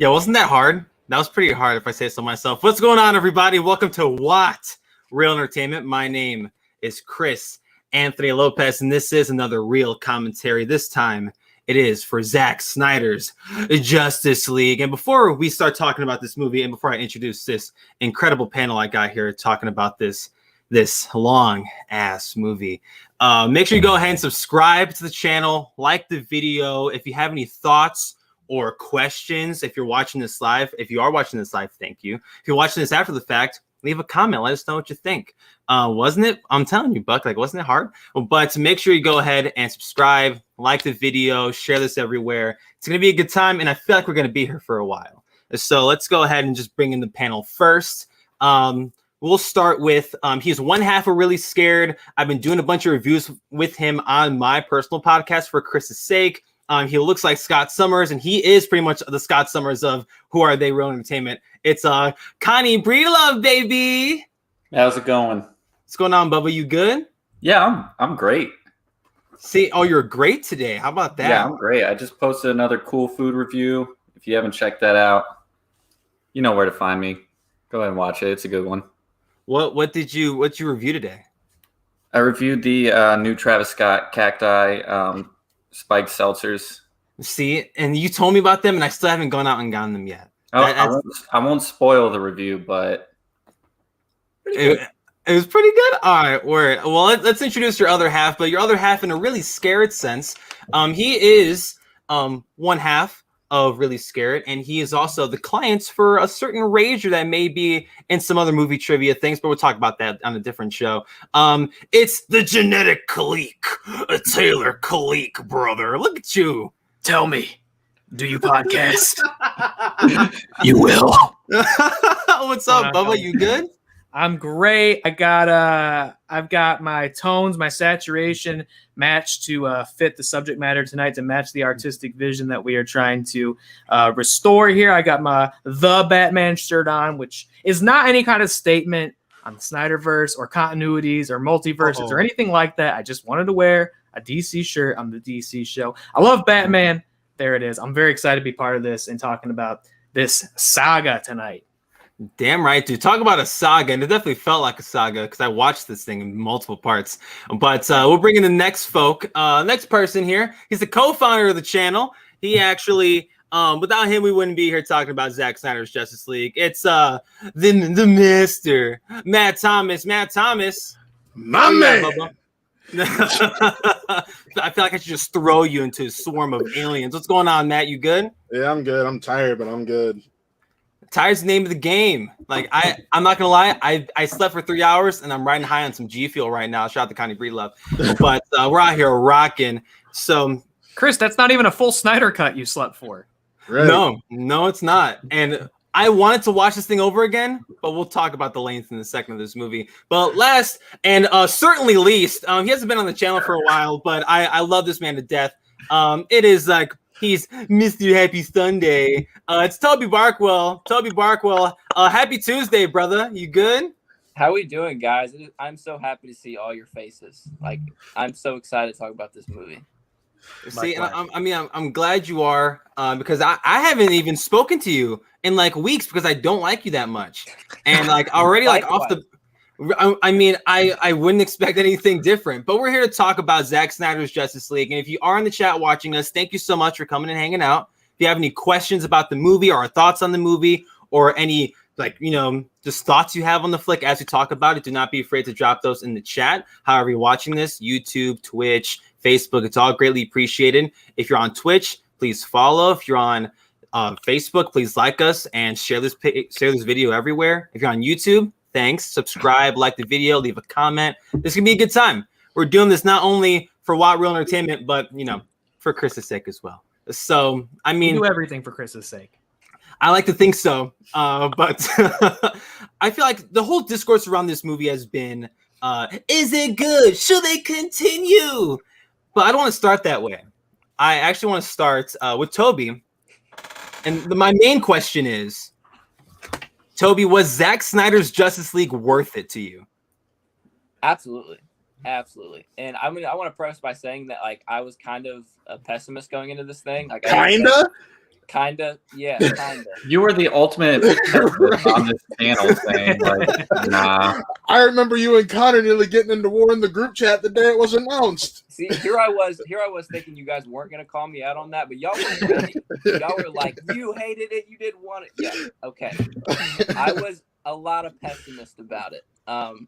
Yeah, wasn't that hard? That was pretty hard if I say so myself. What's going on, everybody? Welcome to What? Real Entertainment. My name is Chris Anthony Lopez, and this is another real commentary. This time, it is for Zack Snyder's Justice League. And before we start talking about this movie, and before I introduce this incredible panel I got here talking about this long-ass movie, make sure you go ahead and subscribe to the channel, like the video. If you have any thoughts or questions, if you're watching this live, if you are watching this live, thank you. If you're watching this after the fact, leave a comment. Let us know what you think. Wasn't it? I'm telling you, Buck, like, wasn't it hard? But make sure you go ahead and subscribe, like the video, share this everywhere. It's going to be a good time, and I feel like we're going to be here for a while. So let's go ahead and just bring in the panel first. We'll start with, he's one half of Really Scared. I've been doing a bunch of reviews with him on my personal podcast for Chris's sake. He looks like Scott Summers, and he is pretty much the Scott Summers of Who Are They Real Entertainment. It's Connie Breedlove, baby. How's it going? What's going on, Bubba? You good? Yeah, I'm great. See, oh, you're great today. How about that? Yeah, I'm great. I just posted another cool food review. If you haven't checked that out, you know where to find me. Go ahead and watch it. It's a good one. What did you review today? I reviewed the new Travis Scott Cacti spiked seltzers. See, and you told me about them, and I still haven't gone out and gotten them yet. I won't spoil the review, but it was pretty good. All right, word. Well, let's introduce your other half, but your other half in a really scared sense. He is one half of Really Scared, and he is also the client for a certain rager that may be in some other movie trivia things, but we'll talk about that on a different show. It's the genetic Khalik, Taylor Khalik, brother. Look at you. Tell me, do you podcast? You will. What's up, Bubba? You good? I'm great. I've got my tones, my saturation matched to fit the subject matter tonight, to match the artistic vision that we are trying to restore here. I got my The Batman shirt on, which is not any kind of statement on the Snyderverse or continuities or multiverses or anything like that. I just wanted to wear a DC shirt on the DC show. I love Batman. There it is. I'm very excited to be part of this and talking about this saga tonight. Damn right, dude. Talk about a saga, and it definitely felt like a saga because I watched this thing in multiple parts. But we'll bring in the next next person here. He's the co-founder of the channel. He actually, without him, we wouldn't be here talking about Zack Snyder's Justice League. It's the Mister Matt Thomas. Matt Thomas, my man. I feel like I should just throw you into a swarm of aliens. What's going on, Matt? You good? Yeah, I'm good. I'm tired, but I'm good. Tired's the name of the game. Like, I'm not gonna lie, I slept for 3 hours and I'm riding high on some G Fuel right now. Shout out to Connie Breedlove. But we're out here rocking. So, Chris, that's not even a full Snyder cut you slept for. Right. No, it's not. And I wanted to watch this thing over again, but we'll talk about the length in a second of this movie. But last and certainly least, he hasn't been on the channel for a while, but I love this man to death. It is like, he's Mr. Happy Sunday. It's Toby Barkwell. Happy Tuesday, brother. You good? How we doing, guys? I'm so happy to see all your faces. Like, I'm so excited to talk about this movie. See, and I'm glad you are, because I haven't even spoken to you in like weeks because I don't like you that much, and like already like off the. I wouldn't expect anything different, but we're here to talk about Zack Snyder's Justice League. And if you are in the chat watching us, thank you so much for coming and hanging out. If you have any questions about the movie or thoughts on the movie or any, like, just thoughts you have on the flick as we talk about it, do not be afraid to drop those in the chat. However you're watching this, YouTube, Twitch, Facebook, it's all greatly appreciated. If you're on Twitch, please follow. If you're on Facebook, please like us and share this video everywhere. If you're on YouTube, thanks. Subscribe, like the video, leave a comment. This can be a good time. We're doing this not only for What Real Entertainment, but for Chris's sake as well. So we do everything for Chris's sake. I like to think so, but I feel like the whole discourse around this movie has been, is it good? Should they continue? But I don't want to start that way. I actually want to start with Toby. And my main question is, Toby, was Zack Snyder's Justice League worth it to you? Absolutely. And I want to preface by saying that, like, I was kind of a pessimist going into this thing. Like, Kinda? Kinda, yeah, kinda. You were the ultimate pessimist on this channel saying, like, nah. I remember you and Connor nearly getting into war in the group chat the day it was announced. See, here I was thinking you guys weren't gonna call me out on that, but y'all were ready. Y'all were like, you hated it, you didn't want it. Yeah, okay. I was a lot of pessimist about it. I'm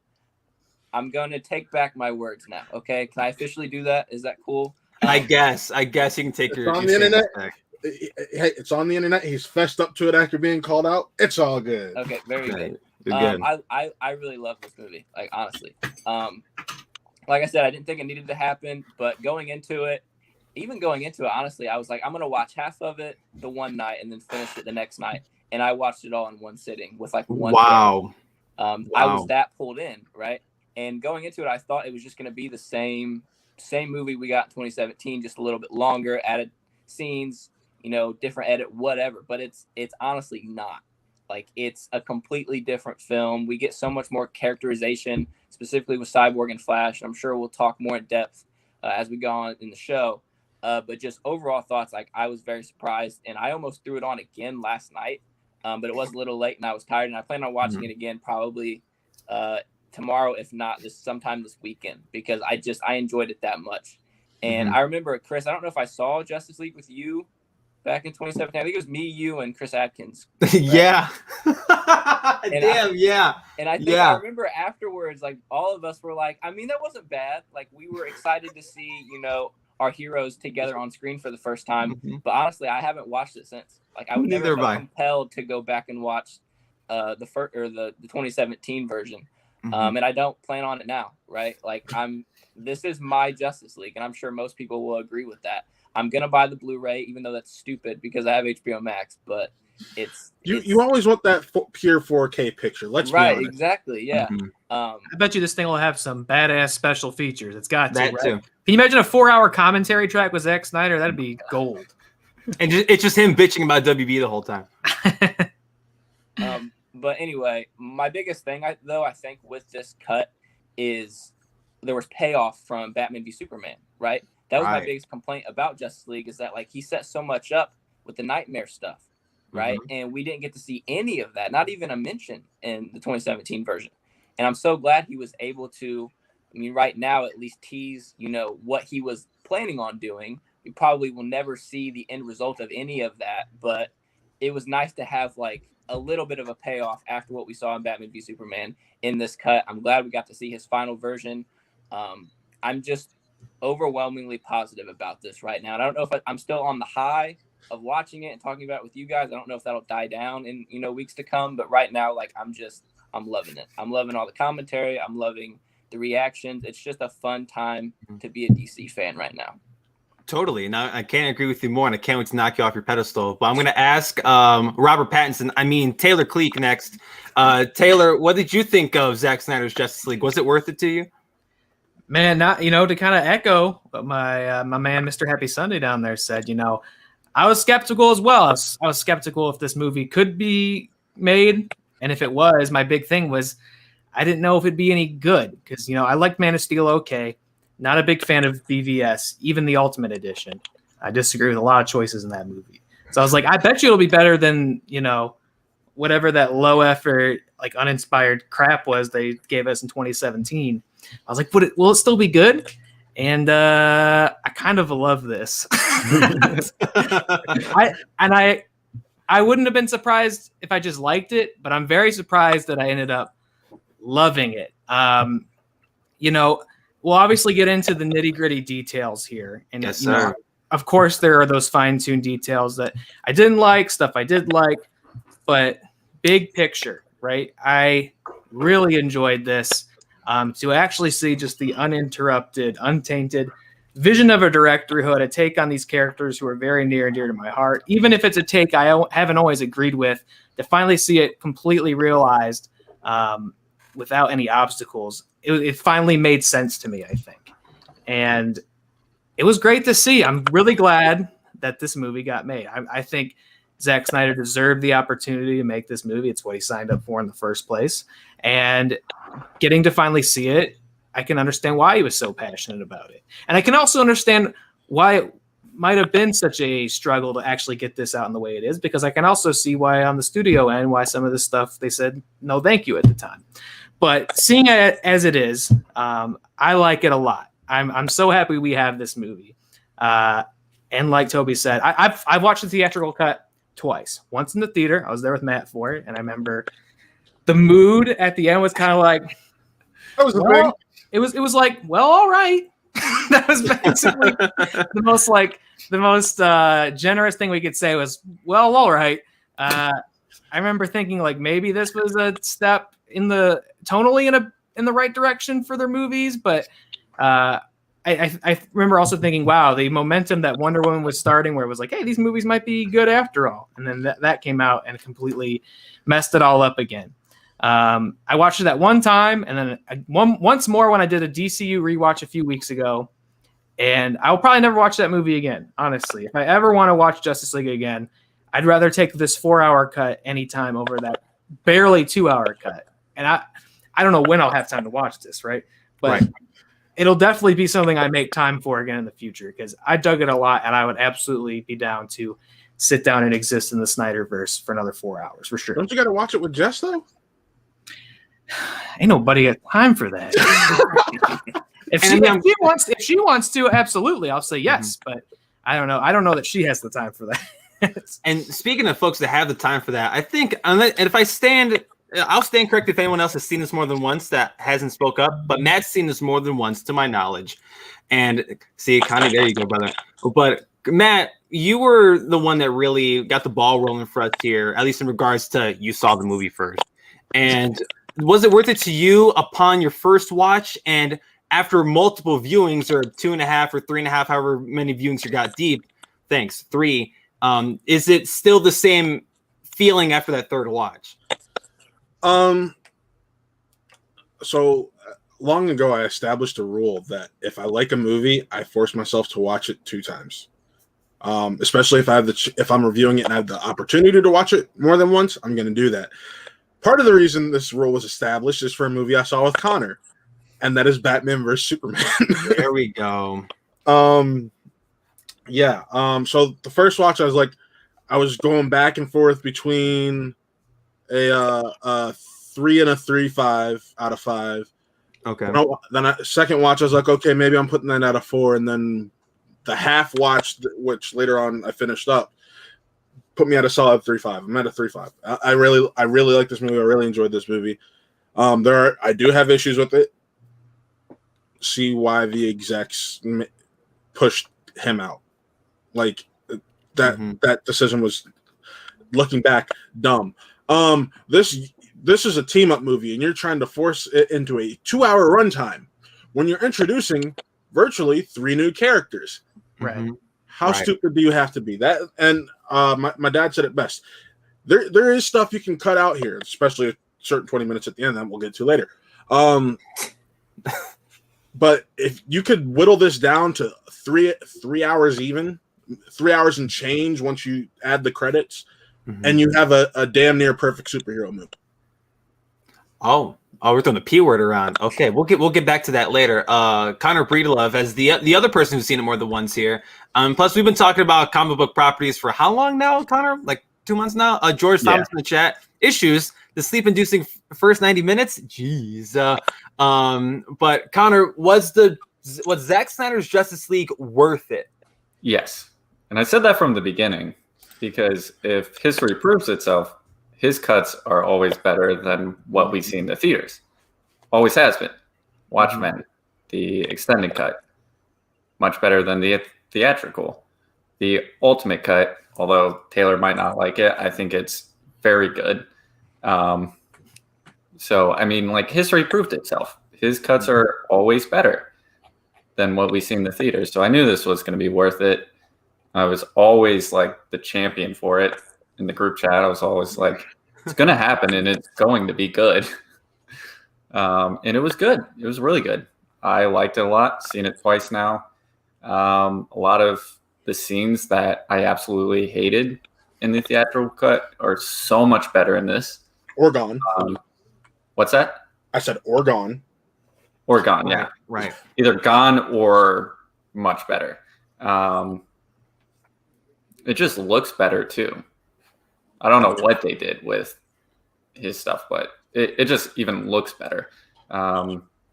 gonna take back my words now. Okay, can I officially do that? Is that cool? I guess you can take your on the internet. back. Hey, it's on the internet. He's fessed up to it after being called out. It's all good. Okay, very good. You're good. I really love this movie. Like honestly, like I said, I didn't think it needed to happen, but going into it, honestly, I was like, I'm gonna watch half of it the one night and then finish it the next night, and I watched it all in one sitting with like one. Wow. I was that pulled in, right? And going into it, I thought it was just gonna be the same movie we got in 2017, just a little bit longer, added scenes, different edit, whatever. But it's honestly not. Like, it's a completely different film. We get so much more characterization, specifically with Cyborg and Flash. I'm sure we'll talk more in depth as we go on in the show. But just overall thoughts, like, I was very surprised, and I almost threw it on again last night, but it was a little late, and I was tired, and I plan on watching it again probably tomorrow, if not sometime this weekend, because I enjoyed it that much. And I remember, Chris, I don't know if I saw Justice League with you back in 2017. I think it was me, you, and Chris Atkins. Right? Yeah. Yeah. And I think I remember afterwards, like, all of us were like, I mean, that wasn't bad. Like, we were excited to see, our heroes together on screen for the first time. But honestly, I haven't watched it since. Like, I would never feel compelled to go back and watch the 2017 version. And I don't plan on it now, right? Like, this is my Justice League, and I'm sure most people will agree with that. I'm gonna buy the Blu-ray, even though that's stupid because I have HBO Max. But you always want that pure 4K picture. Let's be honest. Exactly, yeah. I bet you this thing will have some badass special features. It's got to, that right? too. Can you imagine a 4-hour commentary track with Zack Snyder? That'd be gold. And it's just him bitching about WB the whole time. But anyway, my biggest thing, I think with this cut is there was payoff from Batman v Superman, right? That was my biggest complaint about Justice League, is that, like, he set so much up with the Nightmare stuff, right? And we didn't get to see any of that, not even a mention in the 2017 version. And I'm so glad he was able to, I mean, right now at least tease, what he was planning on doing. We probably will never see the end result of any of that, but it was nice to have, like, a little bit of a payoff after what we saw in Batman v Superman in this cut. I'm glad we got to see his final version. I'm just overwhelmingly positive about this right now. And I don't know if I'm still on the high of watching it and talking about it with you guys. I don't know if that'll die down in, weeks to come, but right now, like, I'm loving it. I'm loving all the commentary. I'm loving the reactions. It's just a fun time to be a DC fan right now. Totally. And I can't agree with you more, and I can't wait to knock you off your pedestal. But I'm going to ask Taylor Cleek next. Taylor, what did you think of Zack Snyder's Justice League? Was it worth it to you? Man, not to kind of echo what my man Mr. Happy Sunday down there said. I was skeptical as well. I was skeptical if this movie could be made, and if it was, my big thing was I didn't know if it'd be any good because I liked Man of Steel. Okay, not a big fan of BVS, even the Ultimate Edition. I disagree with a lot of choices in that movie. So I was like, I bet you it'll be better than whatever that low effort, like, uninspired crap was they gave us in 2017. I was like, will it still be good? And I kind of love this. I wouldn't have been surprised if I just liked it, but I'm very surprised that I ended up loving it. We'll obviously get into the nitty-gritty details here. And yes, sir. Of course, there are those fine-tuned details that I didn't like, stuff I did like, but big picture, right? I really enjoyed this. To actually see just the uninterrupted, untainted vision of a director who had a take on these characters who are very near and dear to my heart, even if it's a take I haven't always agreed with, to finally see it completely realized without any obstacles, it finally made sense to me, I think. And it was great to see. I'm really glad that this movie got made. I think Zack Snyder deserved the opportunity to make this movie. It's what he signed up for in the first place. And getting to finally see it, I can understand why he was so passionate about it. And I can also understand why might have been such a struggle to actually get this out in the way it is, because I can also see why on the studio end, why some of this stuff they said no thank you at the time. But seeing it as it is, I like it a lot. I'm so happy we have this movie. And like Toby said, I've watched the theatrical cut twice. Once in the theater, I was there with Matt for it, and I remember the mood at the end was kind of like, that was the thing. It was like, well, all right. That was basically the most generous thing we could say was, well, all right. I remember thinking like maybe this was a step in the tonally in the right direction for their movies, but I remember also thinking, wow, the momentum that Wonder Woman was starting, where it was like, hey, these movies might be good after all, and then that came out and completely messed it all up again. I watched it that one time, and then once more when I did a DCU rewatch a few weeks ago, and I'll probably never watch that movie again. Honestly, if I ever want to watch Justice League again, I'd rather take this 4-hour cut anytime over that barely 2-hour cut. And I don't know when I'll have time to watch this, right? But it'll definitely be something I make time for again in the future, because I dug it a lot, and I would absolutely be down to sit down and exist in the Snyderverse for another 4 hours for sure. Don't you got to watch it with Jess though? Ain't nobody got time for that. if she wants to, absolutely, I'll say yes. But I don't know. I don't know that she has the time for that. And speaking of folks that have the time for that, I think, and if I'll stand corrected if anyone else has seen this more than once that hasn't spoke up, but Matt's seen this more than once to my knowledge. And see, Connie, there you go, brother. But Matt, you were the one that really got the ball rolling for us here, at least in regards to you saw the movie first. And was it worth it to you upon your first watch, and after multiple viewings, or 2.5 or 3.5, however many viewings you got deep? Thanks, 3. Is it still the same feeling after that third watch? So long ago, I established a rule that if I like a movie, I force myself to watch it 2 times. Especially if I'm reviewing it and I have the opportunity to watch it more than once, I'm going to do that. Part of the reason this rule was established is for a movie I saw with Connor, and that is Batman vs Superman. There we go. Yeah. So the first watch, I was going back and forth between a 3 and a 3.5 out of 5. Okay. Then second watch, I was like, okay, maybe I'm putting that out of 4, and then the half watch, which later on I finished up, put me at a solid 3.5. I'm at a 3.5. I really like this movie. I really enjoyed this movie. I do have issues with it. See why the execs pushed him out. Like that decision was, looking back, dumb. This is a team up movie, and you're trying to force it into a 2-hour runtime when you're introducing virtually 3 new characters. Right. How stupid do you have to be? That, and my dad said it best. There is stuff you can cut out here, especially a certain 20 minutes at the end that we'll get to later. But if you could whittle this down to 3 hours even, 3 hours and change once you add the credits, and you have a damn near perfect superhero movie. Oh, we're throwing the P word around. Okay, we'll get back to that later. Connor Breedlove, as the other person who's seen it more than once here. Plus, we've been talking about comic book properties for how long now, Connor? Like 2 months now. George Thomas in the chat. Issues. The sleep-inducing first 90 minutes. Jeez. But Connor, was Zack Snyder's Justice League worth it? Yes, and I said that from the beginning, because if history proves itself, his cuts are always better than what we see in the theaters. Always has been. Watchmen, the extended cut, much better than the theatrical. The ultimate cut, although Taylor might not like it, I think it's very good. So, I mean, like, history proved itself. His cuts are always better than what we see in the theaters. So I knew this was going to be worth it. I was always like the champion for it in the group chat. I was always like, it's going to happen and it's going to be good. And it was good. It was really good. I liked it a lot. Seen it twice now. A lot of the scenes that I absolutely hated in the theatrical cut are so much better in this. Or gone. What's that? I said or gone. Or gone, yeah. Right. Either gone or much better. it just looks better too. I don't know what they did with his stuff, but it just even looks better,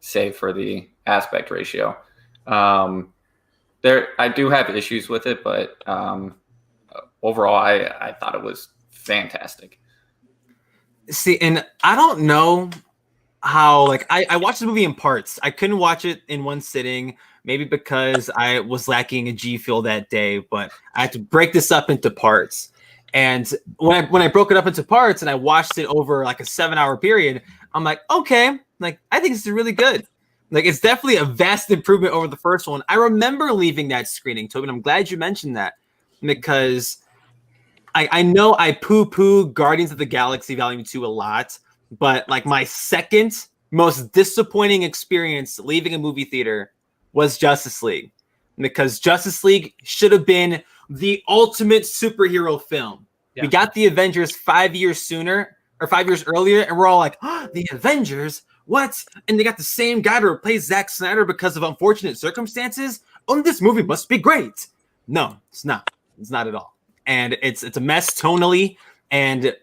save for the aspect ratio. I do have issues with it, but overall, I thought it was fantastic. See, and I don't know how, like, I watched the movie in parts. I couldn't watch it in one sitting, maybe because I was lacking a G Fuel that day, but I had to break this up into parts. And when I broke it up into parts and I watched it over like a 7-hour period, I'm like, okay, like, I think this is really good. Like, it's definitely a vast improvement over the first one. I remember leaving that screening, Tobin. I'm glad you mentioned that, because I know I poo-poo Guardians of the Galaxy Volume 2 a lot, but like my second most disappointing experience leaving a movie theater was Justice League, because Justice League should have been the ultimate superhero film. Yeah. We got the Avengers 5 years sooner, or 5 years earlier, and we're all like, oh, the Avengers? What? And they got the same guy to replace Zack Snyder because of unfortunate circumstances? Oh, this movie must be great. No, it's not. It's not at all. And it's a mess tonally, and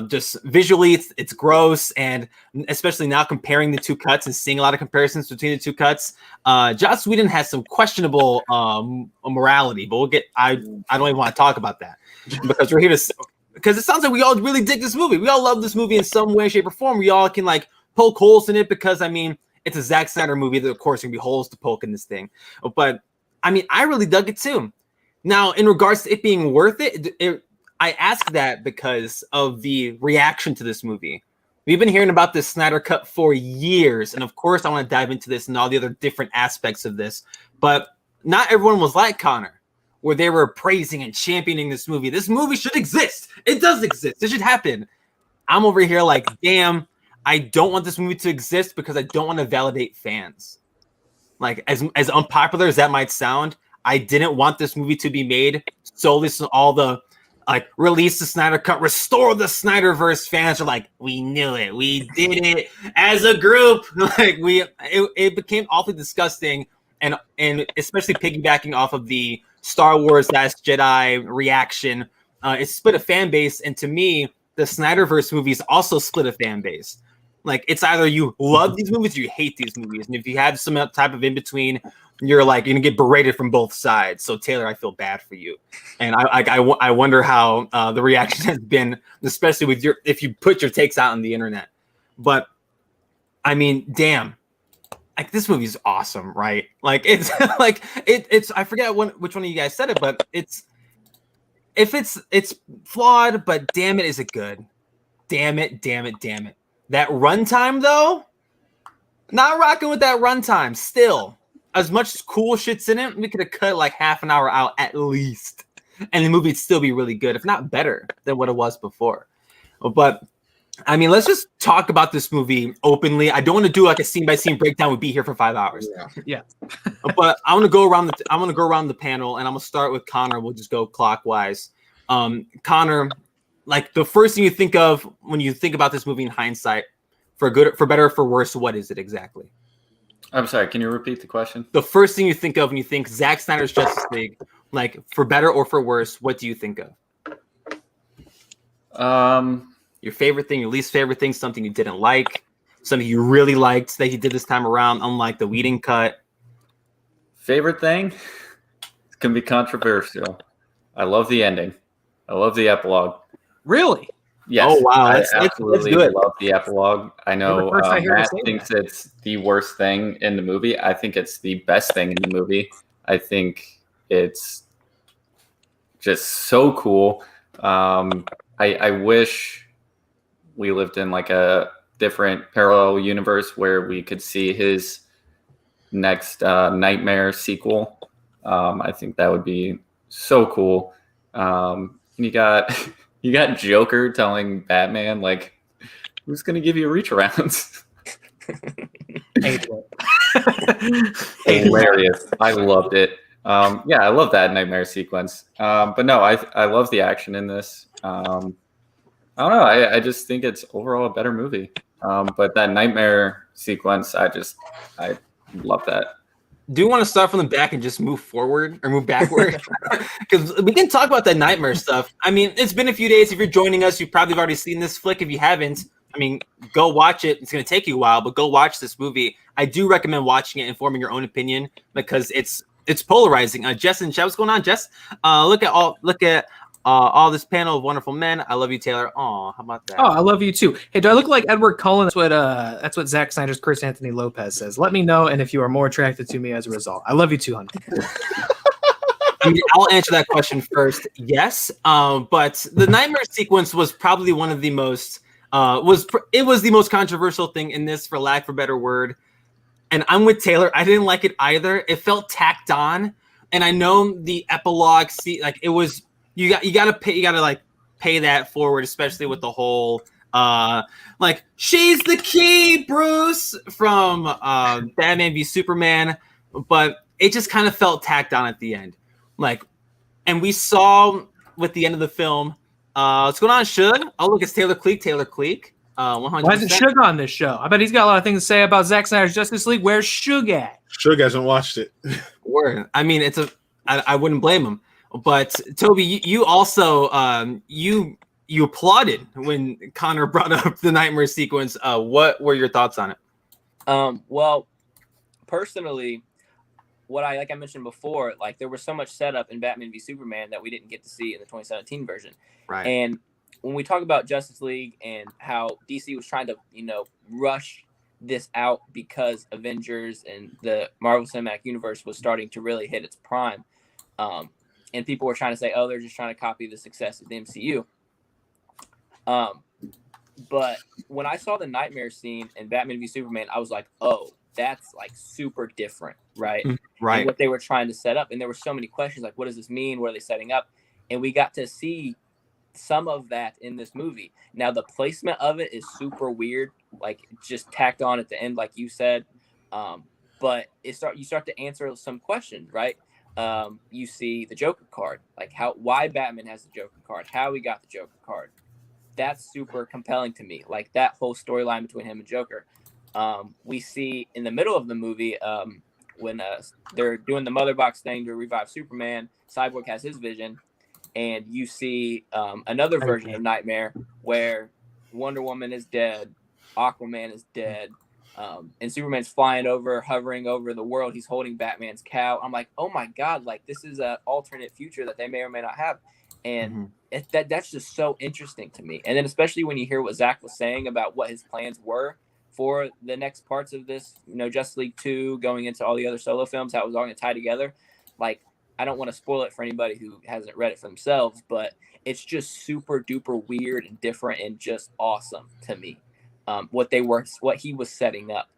just visually it's gross. And especially now comparing the two cuts and seeing a lot of comparisons between the two cuts, Joss Whedon has some questionable morality, but I don't even want to talk about that, because we're here because it sounds like we all really dig this movie. We all love this movie in some way, shape, or form. We all can like poke holes in it, because I mean, it's a Zack Snyder movie. There, of course, going to be holes to poke in this thing. But I mean, I really dug it too. Now, in regards to it being worth it, I ask that because of the reaction to this movie. We've been hearing about this Snyder Cut for years, and of course, I want to dive into this and all the other different aspects of this. But not everyone was like Connor, where they were praising and championing this movie. This movie should exist. It does exist. It should happen. I'm over here like, damn, I don't want this movie to exist because I don't want to validate fans. Like, as unpopular as that might sound, I didn't want this movie to be made solely so all the like release the Snyder Cut, restore the Snyderverse fans are like, we knew it, we did it as a group. Like it became awfully disgusting, and especially piggybacking off of the Star Wars Last Jedi reaction, it split a fan base, and to me, the Snyderverse movies also split a fan base. Like, it's either you love these movies or you hate these movies, and if you have some type of in between, you're like, you're gonna get berated from both sides. So Taylor, I feel bad for you, and I wonder how the reaction has been, especially with if you put your takes out on the internet. But I mean, damn, like, this movie is awesome, right? Like, it's like it's I forget which one of you guys said it, but it's flawed, but damn it, is it good? Damn it. That runtime, though, not rocking with that runtime. Still, as much cool shit's in it, we could have cut like half an hour out at least, and the movie'd still be really good, if not better than what it was before. But I mean, let's just talk about this movie openly. I don't want to do like a scene by scene breakdown. We'd be here for 5 hours. Yeah. But I want to go around the panel, and I'm gonna start with Connor. We'll just go clockwise. Connor, like, the first thing you think of when you think about this movie in hindsight, for better or for worse, what is it exactly? I'm sorry, can you repeat the question? The first thing you think of when you think Zack Snyder's Justice League, like, for better or for worse, what do you think of? Your favorite thing, your least favorite thing, something you didn't like, something you really liked that he did this time around, unlike the Whedon cut. Favorite thing? It can be controversial. I love the ending. I love the epilogue. Really? Yes. Oh, wow. I absolutely love the epilogue. I know Matt thinks that. It's the worst thing in the movie. I think it's the best thing in the movie. I think it's just so cool. I wish we lived in like a different parallel universe where we could see his next Nightmare sequel. I think that would be so cool. You got Joker telling Batman, like, who's going to give you reach arounds? Hilarious. I loved it. Yeah, I love that Nightmare sequence. But no, I love the action in this. I don't know. I just think it's overall a better movie. But that Nightmare sequence, I love that. do want to start from the back and just move forward or move backward? Because we can talk about that nightmare stuff. I mean, it's been a few days. If you're joining us, you probably have already seen this flick. If you haven't, I mean, go watch it. It's going to take you a while, but go watch this movie. I do recommend watching it and forming your own opinion because it's polarizing. Jess and Chad, what's going on, Jess? Look at all this panel of wonderful men. I love you, Taylor. Oh, how about that? Oh, I love you too. Hey, do I look like Edward Cullen? That's what Zack Snyder's Chris Anthony Lopez says. Let me know, and if you are more attracted to me as a result. I love you too, honey. I mean, I'll answer that question first. Yes, but the nightmare sequence was probably one of the most was the most controversial thing in this, for lack of a better word. And I'm with Taylor. I didn't like it either. It felt tacked on, and I know the epilogue. It was you gotta pay that forward, especially with the whole she's the key, Bruce, from Batman v Superman, but it just kind of felt tacked on at the end. And we saw with the end of the film, what's going on, Shug? Oh, look, it's Taylor Cleek. 100%. Why isn't Shug on this show? I bet he's got a lot of things to say about Zack Snyder's Justice League. Where's Shug at? Shug hasn't watched it. Word. I mean, I wouldn't blame him. But Toby, you also you applauded when Connor brought up the nightmare sequence. What were your thoughts on it? Well, personally, like I mentioned before, there was so much setup in Batman v Superman that we didn't get to see in the 2017 version. Right. And when we talk about Justice League and how DC was trying to, rush this out because Avengers and the Marvel Cinematic Universe was starting to really hit its prime, and people were trying to say, oh, they're just trying to copy the success of the MCU. But when I saw the nightmare scene in Batman v Superman, I was like, oh, that's super different, right? Right. And what they were trying to set up. And there were so many questions what does this mean? What are they setting up? And we got to see some of that in this movie. Now, the placement of it is super weird, just tacked on at the end, like you said. But you start to answer some questions, right? You see the Joker card, why Batman has the Joker card, how he got the Joker card. That's super compelling to me. That whole storyline between him and Joker. We see in the middle of the movie, when they're doing the mother box thing to revive Superman, Cyborg has his vision, and you see another version of Nightmare where Wonder Woman is dead, Aquaman is dead, and Superman's hovering over the world. He's holding Batman's cow. I'm like, oh my God, this is an alternate future that they may or may not have. And that's just so interesting to me. And then especially when you hear what Zach was saying about what his plans were for the next parts of this, Justice League 2, going into all the other solo films, how it was all going to tie together. I don't want to spoil it for anybody who hasn't read it for themselves, but it's just super duper weird and different and just awesome to me. What he was setting up.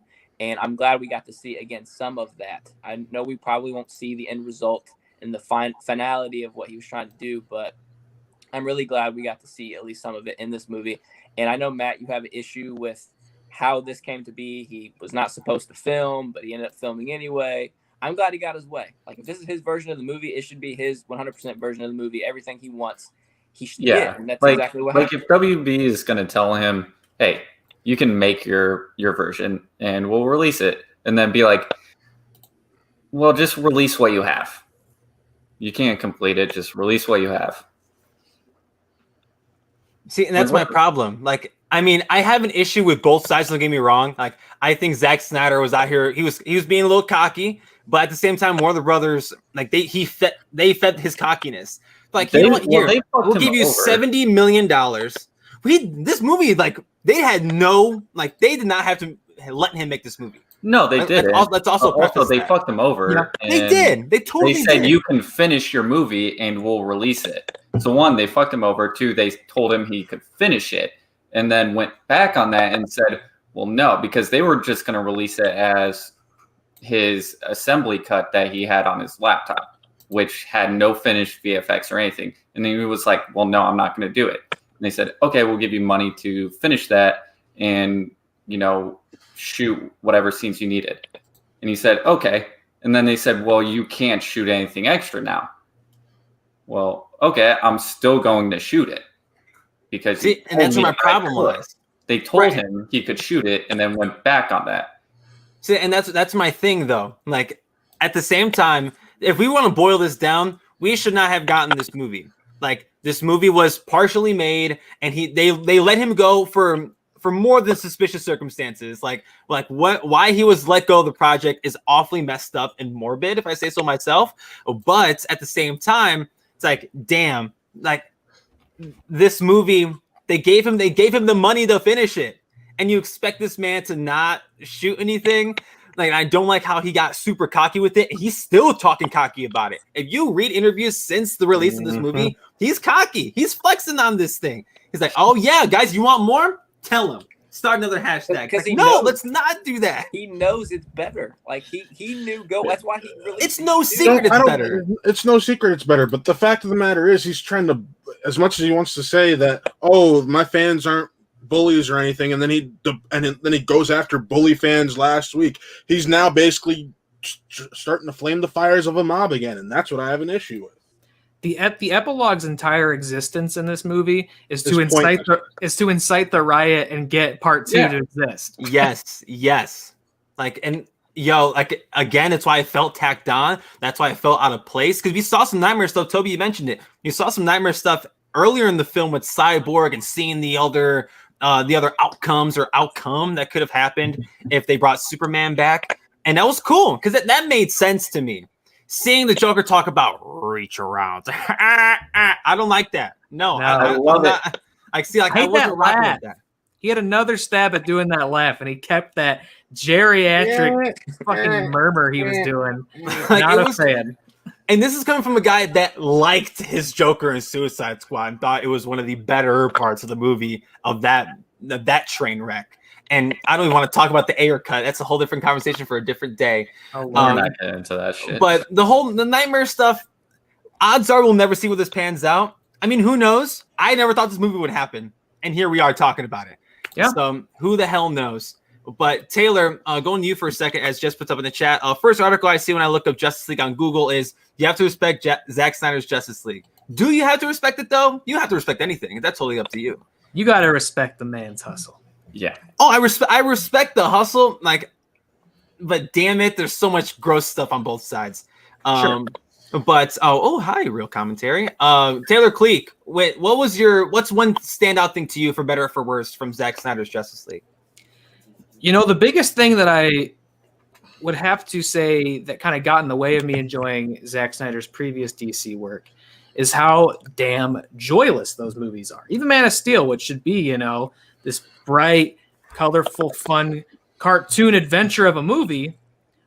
And I'm glad we got to see, again, some of that. I know we probably won't see the end result and the finality of what he was trying to do, but I'm really glad we got to see at least some of it in this movie. And I know, Matt, you have an issue with how this came to be. He was not supposed to film, but he ended up filming anyway. I'm glad he got his way. If this is his version of the movie, it should be his 100% version of the movie. Everything he wants, he should get. And that's exactly what happened. If WB is going to tell him, hey, you can make your version and we'll release it, and then be like, well, just release what you have. You can't complete it. Just release what you have. See, and that's my problem. I mean, I have an issue with both sides. Don't get me wrong. I think Zack Snyder was out here. He was being a little cocky, but at the same time, Warner Brothers, they fed his cockiness. You know what? Here, we'll give you $70 million. This movie, they had they did not have to let him make this movie. No, they did. Let's also they fucked him over. Yeah, they did. They totally did. They said you can finish your movie and we'll release it. So one, they fucked him over. Two, they told him he could finish it, and then went back on that and said, well, no, because they were just going to release it as his assembly cut that he had on his laptop, which had no finished VFX or anything. And then he was like, well, no, I'm not going to do it. And they said, okay, we'll give you money to finish that and, shoot whatever scenes you needed. And he said, okay. And then they said, well, you can't shoot anything extra now. Well, okay, I'm still going to shoot it. Because and that's what my problem was. They told him he could shoot it and then went back on that. See, and that's my thing though. at the same time, if we want to boil this down, we should not have gotten this movie. Like, this movie was partially made, and they let him go for more than suspicious circumstances. Like why he was let go of the project is awfully messed up and morbid, if I say so myself. But at the same time, it's like, damn, like this movie, they gave him the money to finish it, and you expect this man to not shoot anything. Like, I don't like how he got super cocky with it. He's still talking cocky about it. If you read interviews since the release of this movie, he's cocky. He's flexing on this thing. He's like, oh yeah, guys, you want more? Tell him. Start another hashtag. Like, no, let's not do that. He knows it's better. Like he knew That's why he really. It's no secret it's better. It's no secret it's better. But the fact of the matter is, he's trying to, as much as he wants to say that, oh, my fans aren't bullies or anything, and then he goes after bully fans last week. He's now basically starting to flame the fires of a mob again, and that's what I have an issue with. The epilogue's entire existence in this movie is to incite the riot and get part 2 to exist. Yes. Like, and like, again, it's why I felt tacked on. That's why I felt out of place, because we saw some nightmare stuff. Toby, you mentioned it. You saw some nightmare stuff earlier in the film with Cyborg and seeing the other outcomes or outcome that could have happened if they brought Superman back, and that was cool because that made sense to me. Seeing the Joker talk about reach around, I don't like that. No, I love it. I see, like, I wasn't rocking with that. He had another stab at doing that laugh, and he kept that geriatric fucking murmur he was doing. Like, not a fan. And this is coming from a guy that liked his Joker in Suicide Squad and thought it was one of the better parts of the movie, of that train wreck. And I don't even want to talk about the Ayer cut. That's a whole different conversation for a different day. We're not getting into that shit. But the nightmare stuff, odds are we'll never see where this pans out. I mean, who knows? I never thought this movie would happen, and here we are talking about it. Yeah. So who the hell knows? But Taylor, going to you for a second, as Jess puts up in the chat. First article I see when I look up Justice League on Google is, you have to respect Zack Snyder's Justice League. Do you have to respect it, though? You have to respect anything. That's totally up to you. You got to respect the man's hustle. Yeah. Oh, I respect the hustle, like, but damn it, there's so much gross stuff on both sides. Sure. But hi, real commentary. Taylor Cleek, what's one standout thing to you, for better or for worse, from Zack Snyder's Justice League? You know, the biggest thing that I would have to say that kind of got in the way of me enjoying Zack Snyder's previous DC work is how damn joyless those movies are. Even Man of Steel, which should be, this bright, colorful, fun cartoon adventure of a movie,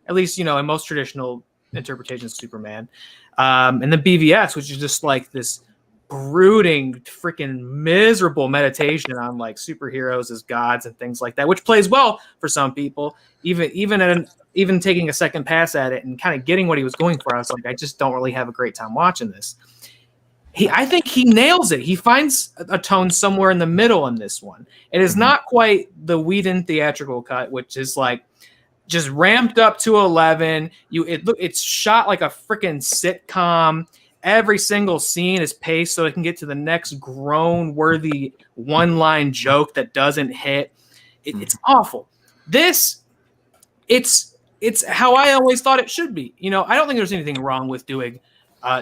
at least, in most traditional interpretations of Superman. And then BVS, which is just like this brooding, freaking miserable meditation on like superheroes as gods and things like that, which plays well for some people. Even taking a second pass at it and kind of getting what he was going for, I was like, I just don't really have a great time watching this. I think he nails it. He finds a tone somewhere in the middle in this one. It is not quite the Whedon theatrical cut, which is like just ramped up to 11. It's shot like a freaking sitcom. Every single scene is paced so it can get to the next groan-worthy one-line joke that doesn't hit. It's awful. This, it's how I always thought it should be. I don't think there's anything wrong with doing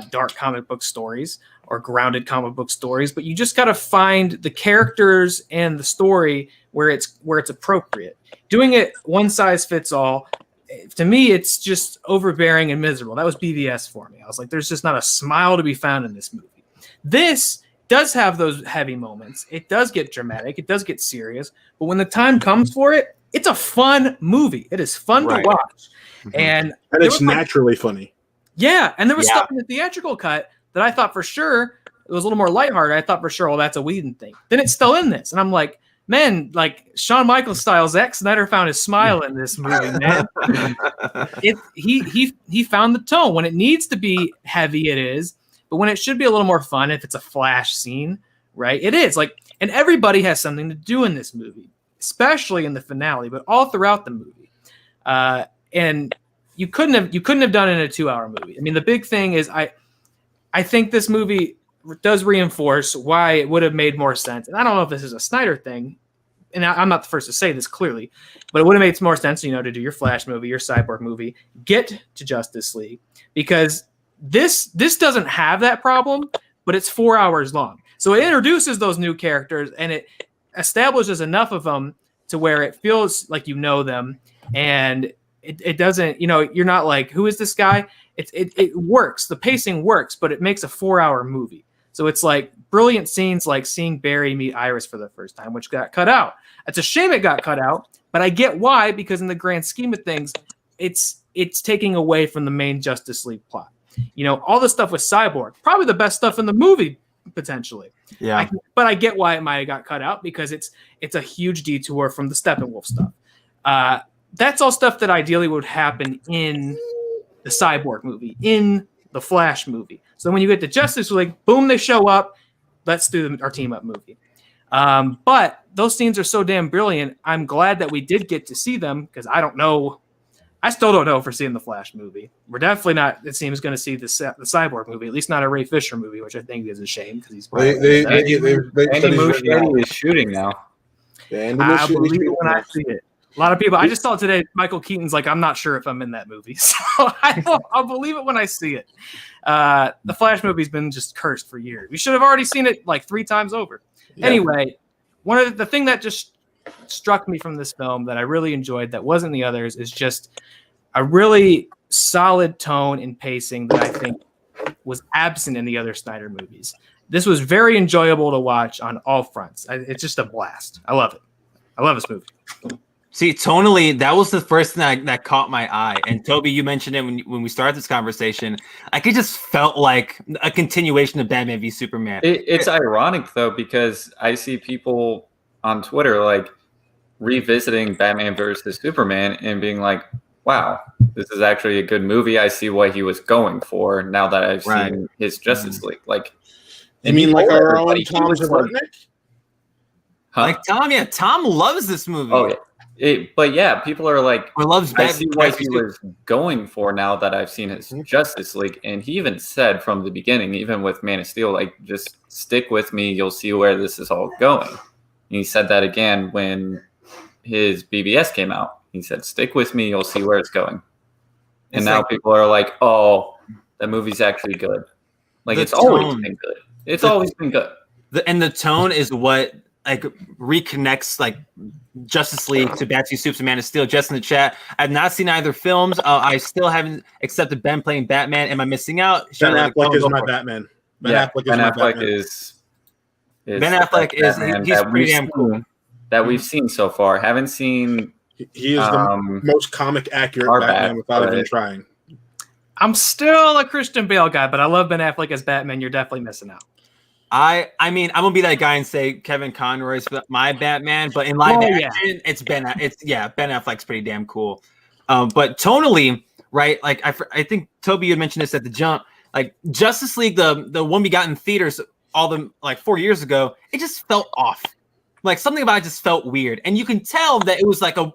dark comic book stories or grounded comic book stories, but you just got to find the characters and the story where it's appropriate. Doing it one size fits all, to me, it's just overbearing and miserable. That was BVS for me. I was like, there's just not a smile to be found in this movie. This does have those heavy moments. It does get dramatic. It does get serious. But when the time comes for it, it's a fun movie. It is fun to watch. Mm-hmm. And it's naturally funny. Yeah, and there was stuff in the theatrical cut that I thought for sure it was a little more lighthearted. I thought for sure, well, that's a Whedon thing. Then it's still in this. And I'm like, man, like Shawn Michaels style, Zack Snyder found his smile in this movie, man. He found the tone. When it needs to be heavy, it is. But when it should be a little more fun, if it's a flash scene, right? It is. Like, and everybody has something to do in this movie, especially in the finale, but all throughout the movie. And you couldn't have done it in a 2-hour movie. I mean, the big thing is I think this movie does reinforce why it would have made more sense. And I don't know if this is a Snyder thing. and I'm not the first to say this clearly, but it would have made more sense, to do your Flash movie, your Cyborg movie, get to Justice League, because this doesn't have that problem, but it's 4 hours long. So it introduces those new characters and it establishes enough of them to where it feels like them, and it doesn't, you're not like, who is this guy? It works. The pacing works, but it makes a 4-hour movie. So it's like brilliant scenes like seeing Barry meet Iris for the first time, which got cut out. It's a shame it got cut out, but I get why, because in the grand scheme of things, it's taking away from the main Justice League plot. All the stuff with Cyborg, probably the best stuff in the movie, potentially. Yeah. But I get why it might have got cut out, because it's a huge detour from the Steppenwolf stuff. That's all stuff that ideally would happen in the Cyborg movie, in the Flash movie. So when you get to Justice League, boom, they show up. Let's do our team up movie. But those scenes are so damn brilliant. I'm glad that we did get to see them, because I still don't know if we're seeing the Flash movie. We're definitely not, it seems, going to see the Cyborg movie, at least not a Ray Fisher movie, which I think is a shame, because he's probably Andy Muschietti is shooting now. I believe it when I see it. A lot of people, I just saw today, Michael Keaton's like, I'm not sure if I'm in that movie. So I'll believe it when I see it. The Flash movie's been just cursed for years. We should have already seen it like 3 times over. Yeah. Anyway, one of the thing that just struck me from this film that I really enjoyed that wasn't the others is just a really solid tone and pacing that I think was absent in the other Snyder movies. This was very enjoyable to watch on all fronts. It's just a blast. I love it. I love this movie. See, tonally, that was the first thing that caught my eye. And Toby, you mentioned it when we started this conversation. Like, it just felt like a continuation of Batman v Superman. It's ironic, though, because I see people on Twitter, like, revisiting Batman versus Superman and being like, wow, this is actually a good movie. I see what he was going for now that I've seen his Justice League. Like, you mean like our own Tom Zwartnick? Like Tom, yeah, Tom loves this movie. Oh, yeah. But yeah, people are like, I see what he was going for now that I've seen his Justice League. And he even said from the beginning, even with Man of Steel, like, just stick with me. You'll see where this is all going. And he said that again when his BBS came out. He said, stick with me. You'll see where it's going. And now people are like, oh, that movie's actually good. Like, it's always been good. It's always been good. And the tone is what like reconnects like Justice League to Batman Supes and Man of Steel. Just in the chat, I've not seen either films. I still haven't accepted Ben playing Batman. Am I missing out? Ben Affleck is my Batman. Ben Affleck is Ben Affleck is he's pretty damn cool. That we've seen so far. Haven't seen. He is the most comic accurate Batman without even trying. I'm still a Christian Bale guy, but I love Ben Affleck as Batman. You're definitely missing out. I mean, I'm gonna be that guy and say Kevin Conroy's my Batman, but in live action, it's Ben Affleck's pretty damn cool. But tonally, right? Like I think Toby, you had mentioned this at the jump. Like Justice League, the one we got in theaters like 4 years ago, it just felt off. Like something about it just felt weird, and you can tell that it was like a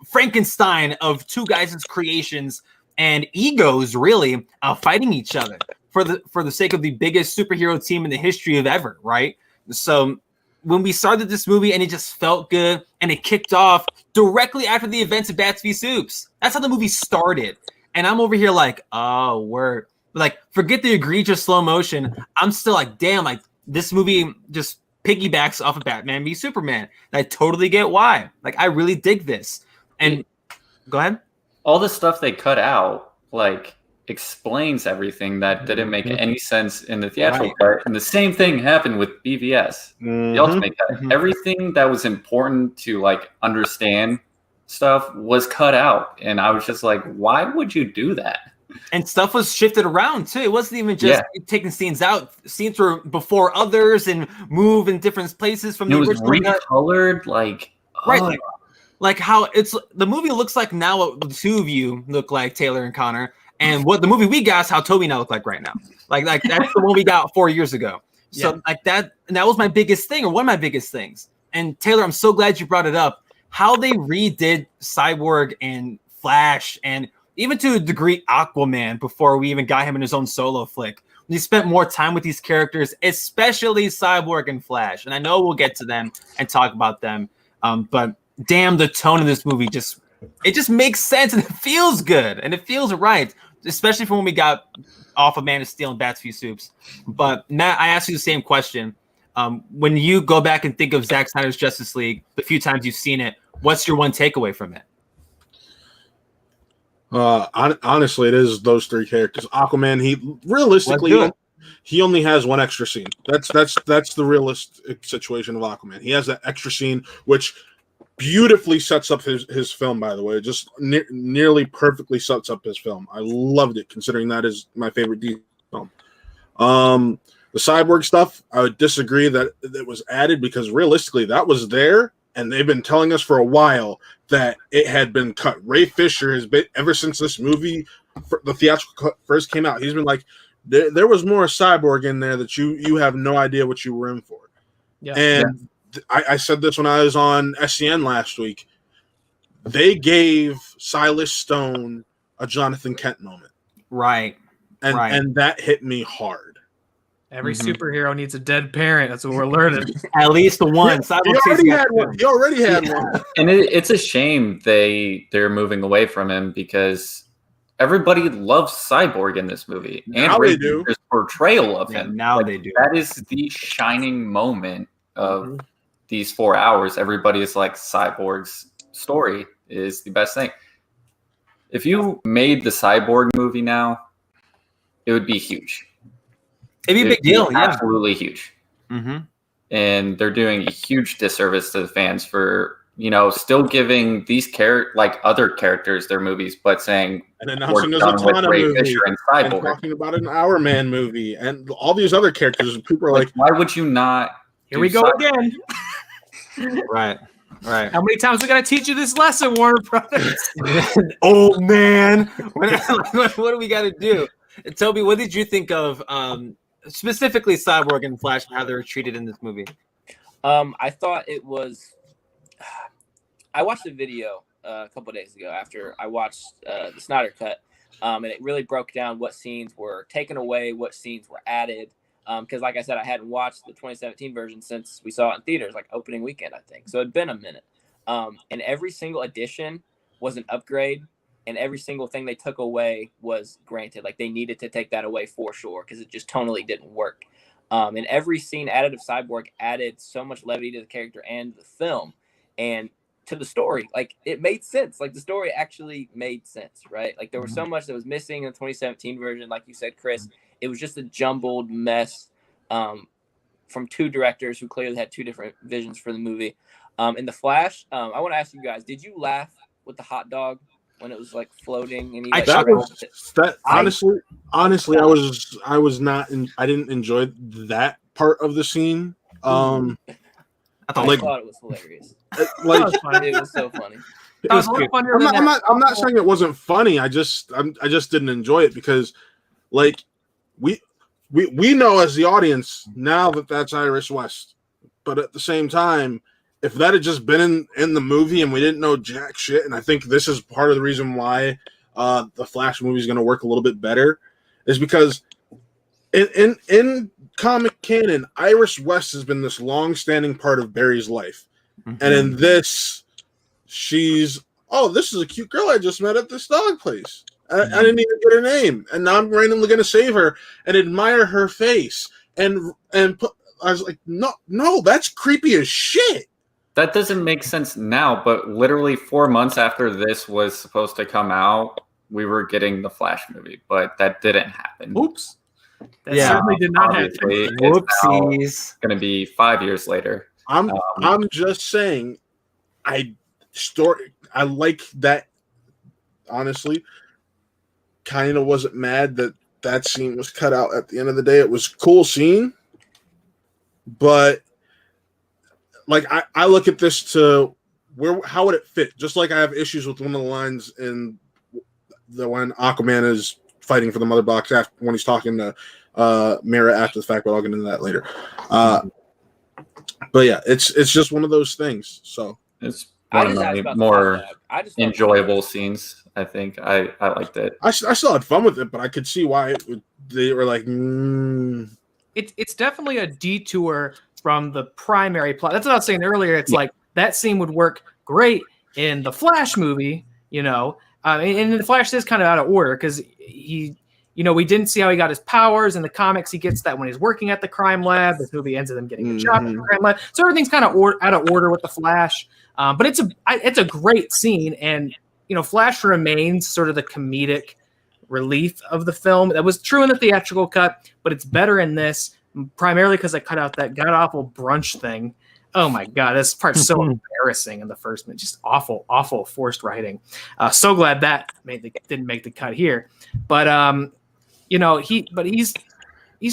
Frankenstein of two guys' creations and egos really fighting each other for the sake of the biggest superhero team in the history of ever, right? So when we started this movie and it just felt good and it kicked off directly after the events of Bats v Soups. That's how the movie started. And I'm over here like, oh, word. Like, forget the egregious slow motion. I'm still like, damn, like this movie just piggybacks off of Batman v Superman. And I totally get why. Like, I really dig this. And go ahead. All the stuff they cut out, like, explains everything that didn't make any sense in the theatrical part. And the same thing happened with BVS. The Ultimate Cut. Everything that was important to like understand stuff was cut out. And I was just like, why would you do that? And stuff was shifted around too. It wasn't even just taking scenes out. Scenes were before others and move in different places from the original. It was recolored, like like how it's the movie looks like now. What the two of you look like, Taylor and Connor. And what the movie we got is how Toby and I look like right now. Like that's the one we got 4 years ago. So like that, and that was my biggest thing, or one of my biggest things. And Taylor, I'm so glad you brought it up. How they redid Cyborg and Flash, and even to a degree Aquaman before we even got him in his own solo flick. We spent more time with these characters, especially Cyborg and Flash. And I know we'll get to them and talk about them. But damn, the tone of this movie just makes sense and it feels good and it feels right, especially from when we got off of Man of Steel and Bats v Soups. But Matt, I asked you the same question. When you go back and think of Zack Snyder's Justice League, the few times you've seen it, what's your one takeaway from it? Honestly, it is those three characters. Aquaman, he only has one extra scene. That's the realistic situation of Aquaman. He has that extra scene, which beautifully sets up his film, by the way. Just nearly perfectly sets up his film. I loved it, considering that is my favorite DC film. The cyborg stuff, I would disagree that it was added, because realistically that was there, and they've been telling us for a while that it had been cut. Ray Fisher has been, ever since this movie, the theatrical cut first came out, he's been like, there was more cyborg in there that you have no idea what you were in for. Yeah. And I said this when I was on SCN last week. They gave Silas Stone a Jonathan Kent moment. Right. And that hit me hard. Every superhero needs a dead parent. That's what we're learning. At least the one. He already had one. And it's a shame they're moving away from him, because everybody loves Cyborg in this movie. Now and they do. His portrayal of him. Now they do. That is the shining moment of these 4 hours. Everybody is like, Cyborg's story is the best thing. If you made the Cyborg movie now, it would be huge. It'd be a big deal. Absolutely huge. Mm-hmm. And they're doing a huge disservice to the fans for, still giving these other characters their movies, but saying, and announcing there's a ton of movies, and talking about an Hour Man movie and all these other characters. People are like, why would you not? Here we go again. Right. How many times we got to teach you this lesson, Warner Brothers? Old man. What do we got to do? Toby, what did you think of specifically Cyborg and Flash and how they were treated in this movie? I thought it was. I watched a video a couple of days ago after I watched the Snyder Cut, and it really broke down what scenes were taken away, what scenes were added. Because, like I said, I hadn't watched the 2017 version since we saw it in theaters, like opening weekend, I think. So it'd been a minute. And every single addition was an upgrade, and every single thing they took away was granted. Like, they needed to take that away for sure, because it just tonally didn't work. And every scene added of Cyborg added so much levity to the character and the film and to the story. Like, it made sense. Like, the story actually made sense, right? Like, there was so much that was missing in the 2017 version. Like you said, Chris, it was just a jumbled mess from two directors who clearly had two different visions for the movie. In The Flash, I want to ask you guys, did you laugh with the hot dog when it was like floating? And honestly, I was not. I didn't enjoy that part of the scene. I thought it was hilarious. It was so funny. I'm not saying it wasn't funny. I just didn't enjoy it, because like we know as the audience now that that's Iris West, but at the same time, if that had just been in the movie and we didn't know jack shit, and I think this is part of the reason why the Flash movie is going to work a little bit better, is because in comic canon, Iris West has been this long-standing part of Barry's life. Mm-hmm. And in this, she's, this is a cute girl I just met at this dog place. I didn't even get her name, and now I'm randomly going to save her and admire her face. And I was like, no, that's creepy as shit. That doesn't make sense now, but literally 4 months after this was supposed to come out, we were getting the Flash movie, but that didn't happen. Oops. That certainly did not happen. Whoopsies. It's going to be 5 years later. I'm just saying, I like that. Honestly, kind of wasn't mad that scene was cut out. At the end of the day, it was a cool scene, but like I look at this to how would it fit? Just like I have issues with one of the lines in when Aquaman is fighting for the mother box after when he's talking to Mira after the fact, but I'll get into that later. But yeah, it's just one of those things. So it's one of my more enjoyable scenes. I think I liked it. I still had fun with it, but I could see why they were like. It's definitely a detour from the primary plot. That's what I was saying earlier. It's like that scene would work great in the Flash movie, and the Flash is kind of out of order because we didn't see how he got his powers in the comics. He gets that when he's working at the crime lab. This movie ends with him getting a job at the crime lab. So everything's kind of out of order with the Flash. But it's a great scene, and Flash remains sort of the comedic relief of the film. That was true in the theatrical cut, but it's better in this, primarily because I cut out that god awful brunch thing. Oh my God, this part's so embarrassing in the first minute. Just awful, awful forced writing. So glad that didn't make the cut here. But he's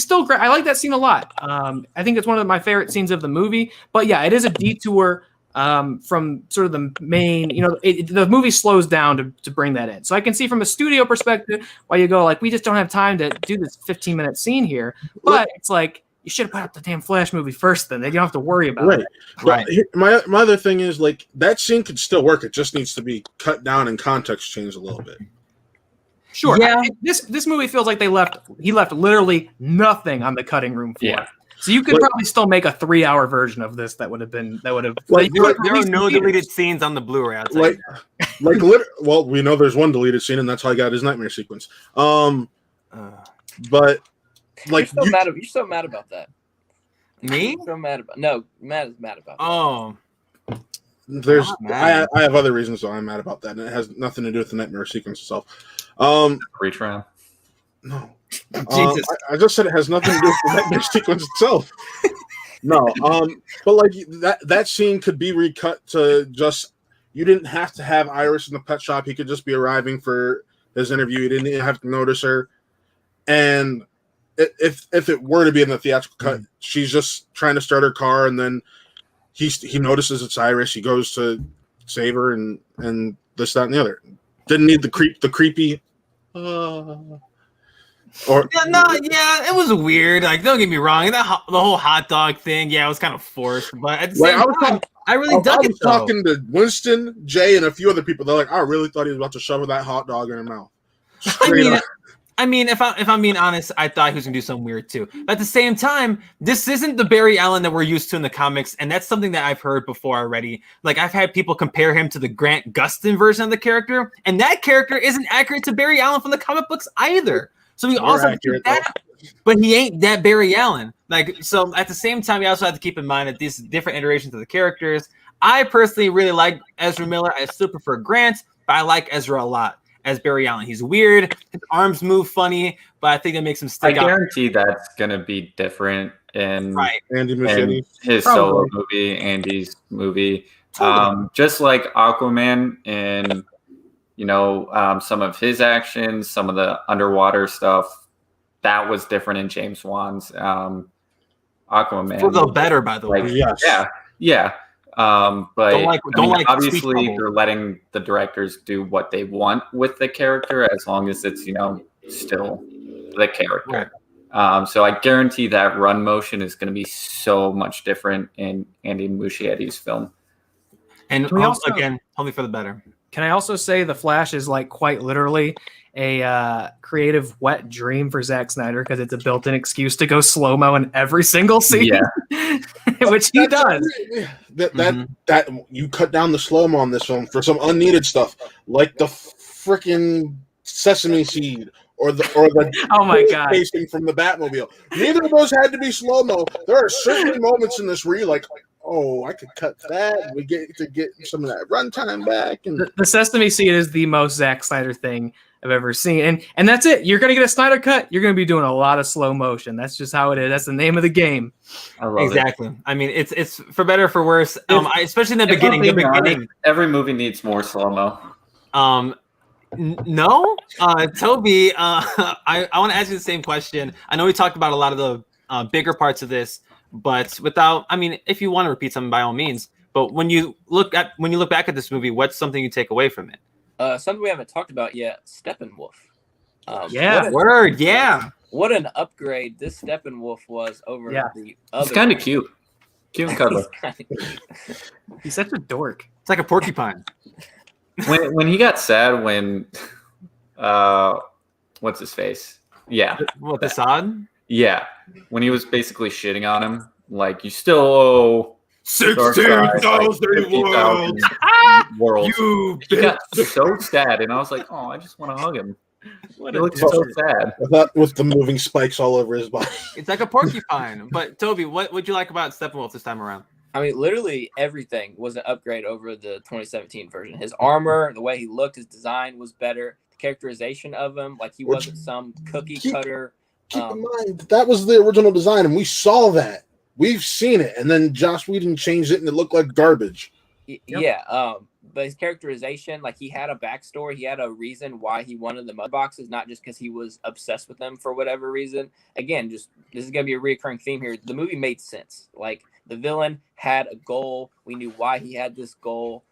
still great. I like that scene a lot. I think it's one of my favorite scenes of the movie. But yeah, it is a detour from sort of the main, the movie slows down to bring that in. So I can see from a studio perspective why you go like, we just don't have time to do this 15-minute scene here. But it's like, you should have put out the damn Flash movie first, then you don't have to worry about it. Right. My other thing is like that scene could still work. It just needs to be cut down and context changed a little bit. Sure. Yeah. This movie feels like he left literally nothing on the cutting room floor. Yeah. So you could probably still make a 3-hour version of this that would have like there are no deleted scenes on the Blu-ray. Well, we know there's one deleted scene, and that's how I got his nightmare sequence. But like you're so mad about that. Me? So mad about Matt is mad about that. Oh. I have other reasons why I'm mad about that, and it has nothing to do with the nightmare sequence itself. Retry. No. Jesus. I just said it has nothing to do with the nightmare sequence itself. No. But like that scene could be recut to just, you didn't have to have Iris in the pet shop. He could just be arriving for his interview. You didn't even have to notice her. And if it were to be in the theatrical cut, she's just trying to start her car, and then he notices it's Iris. He goes to save her, and this, that, and the other. Didn't need the creepy. It was weird. Like, don't get me wrong, the whole hot dog thing, it was kind of forced. But at the same time, I really dug it. I was talking to Winston, Jay, and a few other people. They're like, I really thought he was about to shove that hot dog in her mouth. I mean, if I'm being honest, I thought he was gonna do something weird too. But at the same time, this isn't the Barry Allen that we're used to in the comics, and that's something that I've heard before already. Like, I've had people compare him to the Grant Gustin version of the character, and that character isn't accurate to Barry Allen from the comic books either. So we also have to keep that, but he ain't that Barry Allen. Like, so at the same time, we also have to keep in mind that these different iterations of the characters. I personally really like Ezra Miller. I still prefer Grant, but I like Ezra a lot as Barry Allen. He's weird. His arms move funny, but I think it makes him stick out. I guarantee that's going to be different in his Probably. Solo movie, Andy's movie. Just like Aquaman and, some of his actions, some of the underwater stuff, that was different in James Wan's Aquaman. For the better, by the way. Yes. Yeah. But obviously they're letting the directors do what they want with the character as long as it's, still the character. Right. So I guarantee that run motion is going to be so much different in Andy Muschietti's film. And again, hopefully for the better. Can I also say the Flash is like quite literally a creative wet dream for Zack Snyder, because it's a built-in excuse to go slow-mo in every single scene, which he does. That you cut down the slow-mo on this film for some unneeded stuff, like the freaking sesame seed or the oh my god, pasting from the Batmobile. Neither of those had to be slow-mo. There are certain moments in this where you're like, oh, I could cut that. We get some of that runtime back. And the Sesame Seed is the most Zack Snyder thing I've ever seen. And that's it. You're going to get a Snyder cut. You're going to be doing a lot of slow motion. That's just how it is. That's the name of the game. I love it. I mean, it's for better or for worse. Especially in the beginning. Every movie needs more slow-mo. No, Toby, I want to ask you the same question. I know we talked about a lot of the bigger parts of this, but if you want to repeat something, by all means. But when you look back at this movie, what's something you take away from it? Something we haven't talked about yet: Steppenwolf. What an upgrade this Steppenwolf was over the other. It's kind of cute. Cute and cuddly. He's such a dork. It's like a porcupine. When he got sad when what's his face? Yeah. What, Assad? Yeah. When he was basically shitting on him, like, you still owe 16,000 worlds. worlds. You He got so sad, and I was like, "Oh, I just want to hug him." What He a looks so dick. sad. With the moving spikes all over his body. It's like a porcupine. But Toby, what would you like about Steppenwolf this time around? I mean, literally everything was an upgrade over the 2017 version. His armor, the way he looked, his design was better. The characterization of him, like he wasn't some cookie cutter. Keep in mind that was the original design, and we saw that. We've seen it, and then Joss Whedon changed it, and it looked like garbage. Yeah, but his characterization, like he had a backstory, he had a reason why he wanted the mud boxes, not just because he was obsessed with them for whatever reason. Again, just this is gonna be a recurring theme here. The movie made sense. Like the villain had a goal. We knew why he had this goal.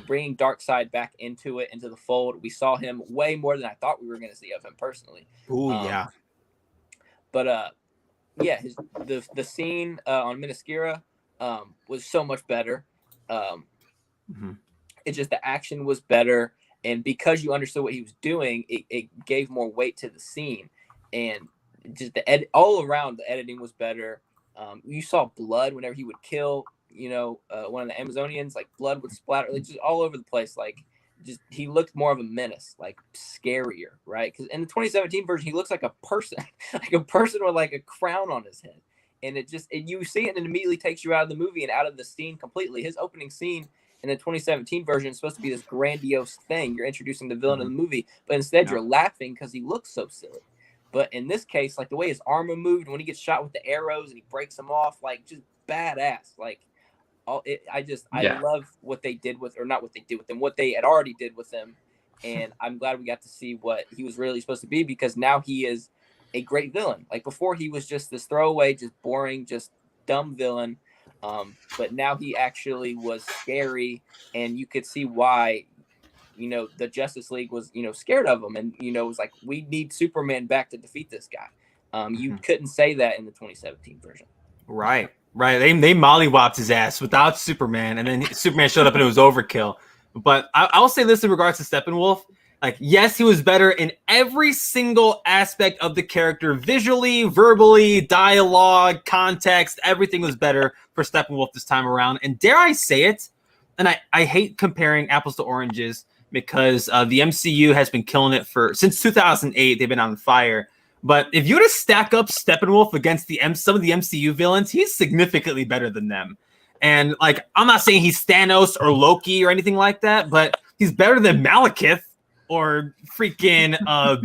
Bringing Darkseid back into the fold. We saw him way more than I thought we were gonna see of him personally. Oh yeah. But yeah, the scene on Miniskira was so much better. It's just the action was better, and because you understood what he was doing, it gave more weight to the scene, and just all around the editing was better. You saw blood whenever he would kill, one of the Amazonians, like blood would splatter, like just all over the place. Like just he looked more of a menace, like scarier, right? Because in the 2017 version, he looks like a person, like a person with like a crown on his head, and you see it and it immediately takes you out of the movie and out of the scene completely. His opening scene in the 2017 version is supposed to be this grandiose thing. You're introducing the villain of the movie, but instead you're laughing because he looks so silly. But in this case, like the way his armor moved when he gets shot with the arrows and he breaks them off, like just badass. Like I love what they did with, or not what they did with him, what they had already did with him. And I'm glad we got to see what he was really supposed to be, because now he is a great villain. Like before he was just this throwaway, just boring, just dumb villain. But now he actually was scary, and you could see why, the Justice League was, scared of him, and, it was like, we need Superman back to defeat this guy. You couldn't say that in the 2017 version. Right. They mollywopped his ass without Superman, and then Superman showed up and it was overkill. But I'll say this in regards to Steppenwolf. Like, yes, he was better in every single aspect of the character, visually, verbally, dialogue, context. Everything was better for Steppenwolf this time around. And dare I say it, and I hate comparing apples to oranges, because the MCU has been killing it since 2008. They've been on fire. But if you were to stack up Steppenwolf against some of the MCU villains, he's significantly better than them. And like, I'm not saying he's Thanos or Loki or anything like that, but he's better than Malekith or freaking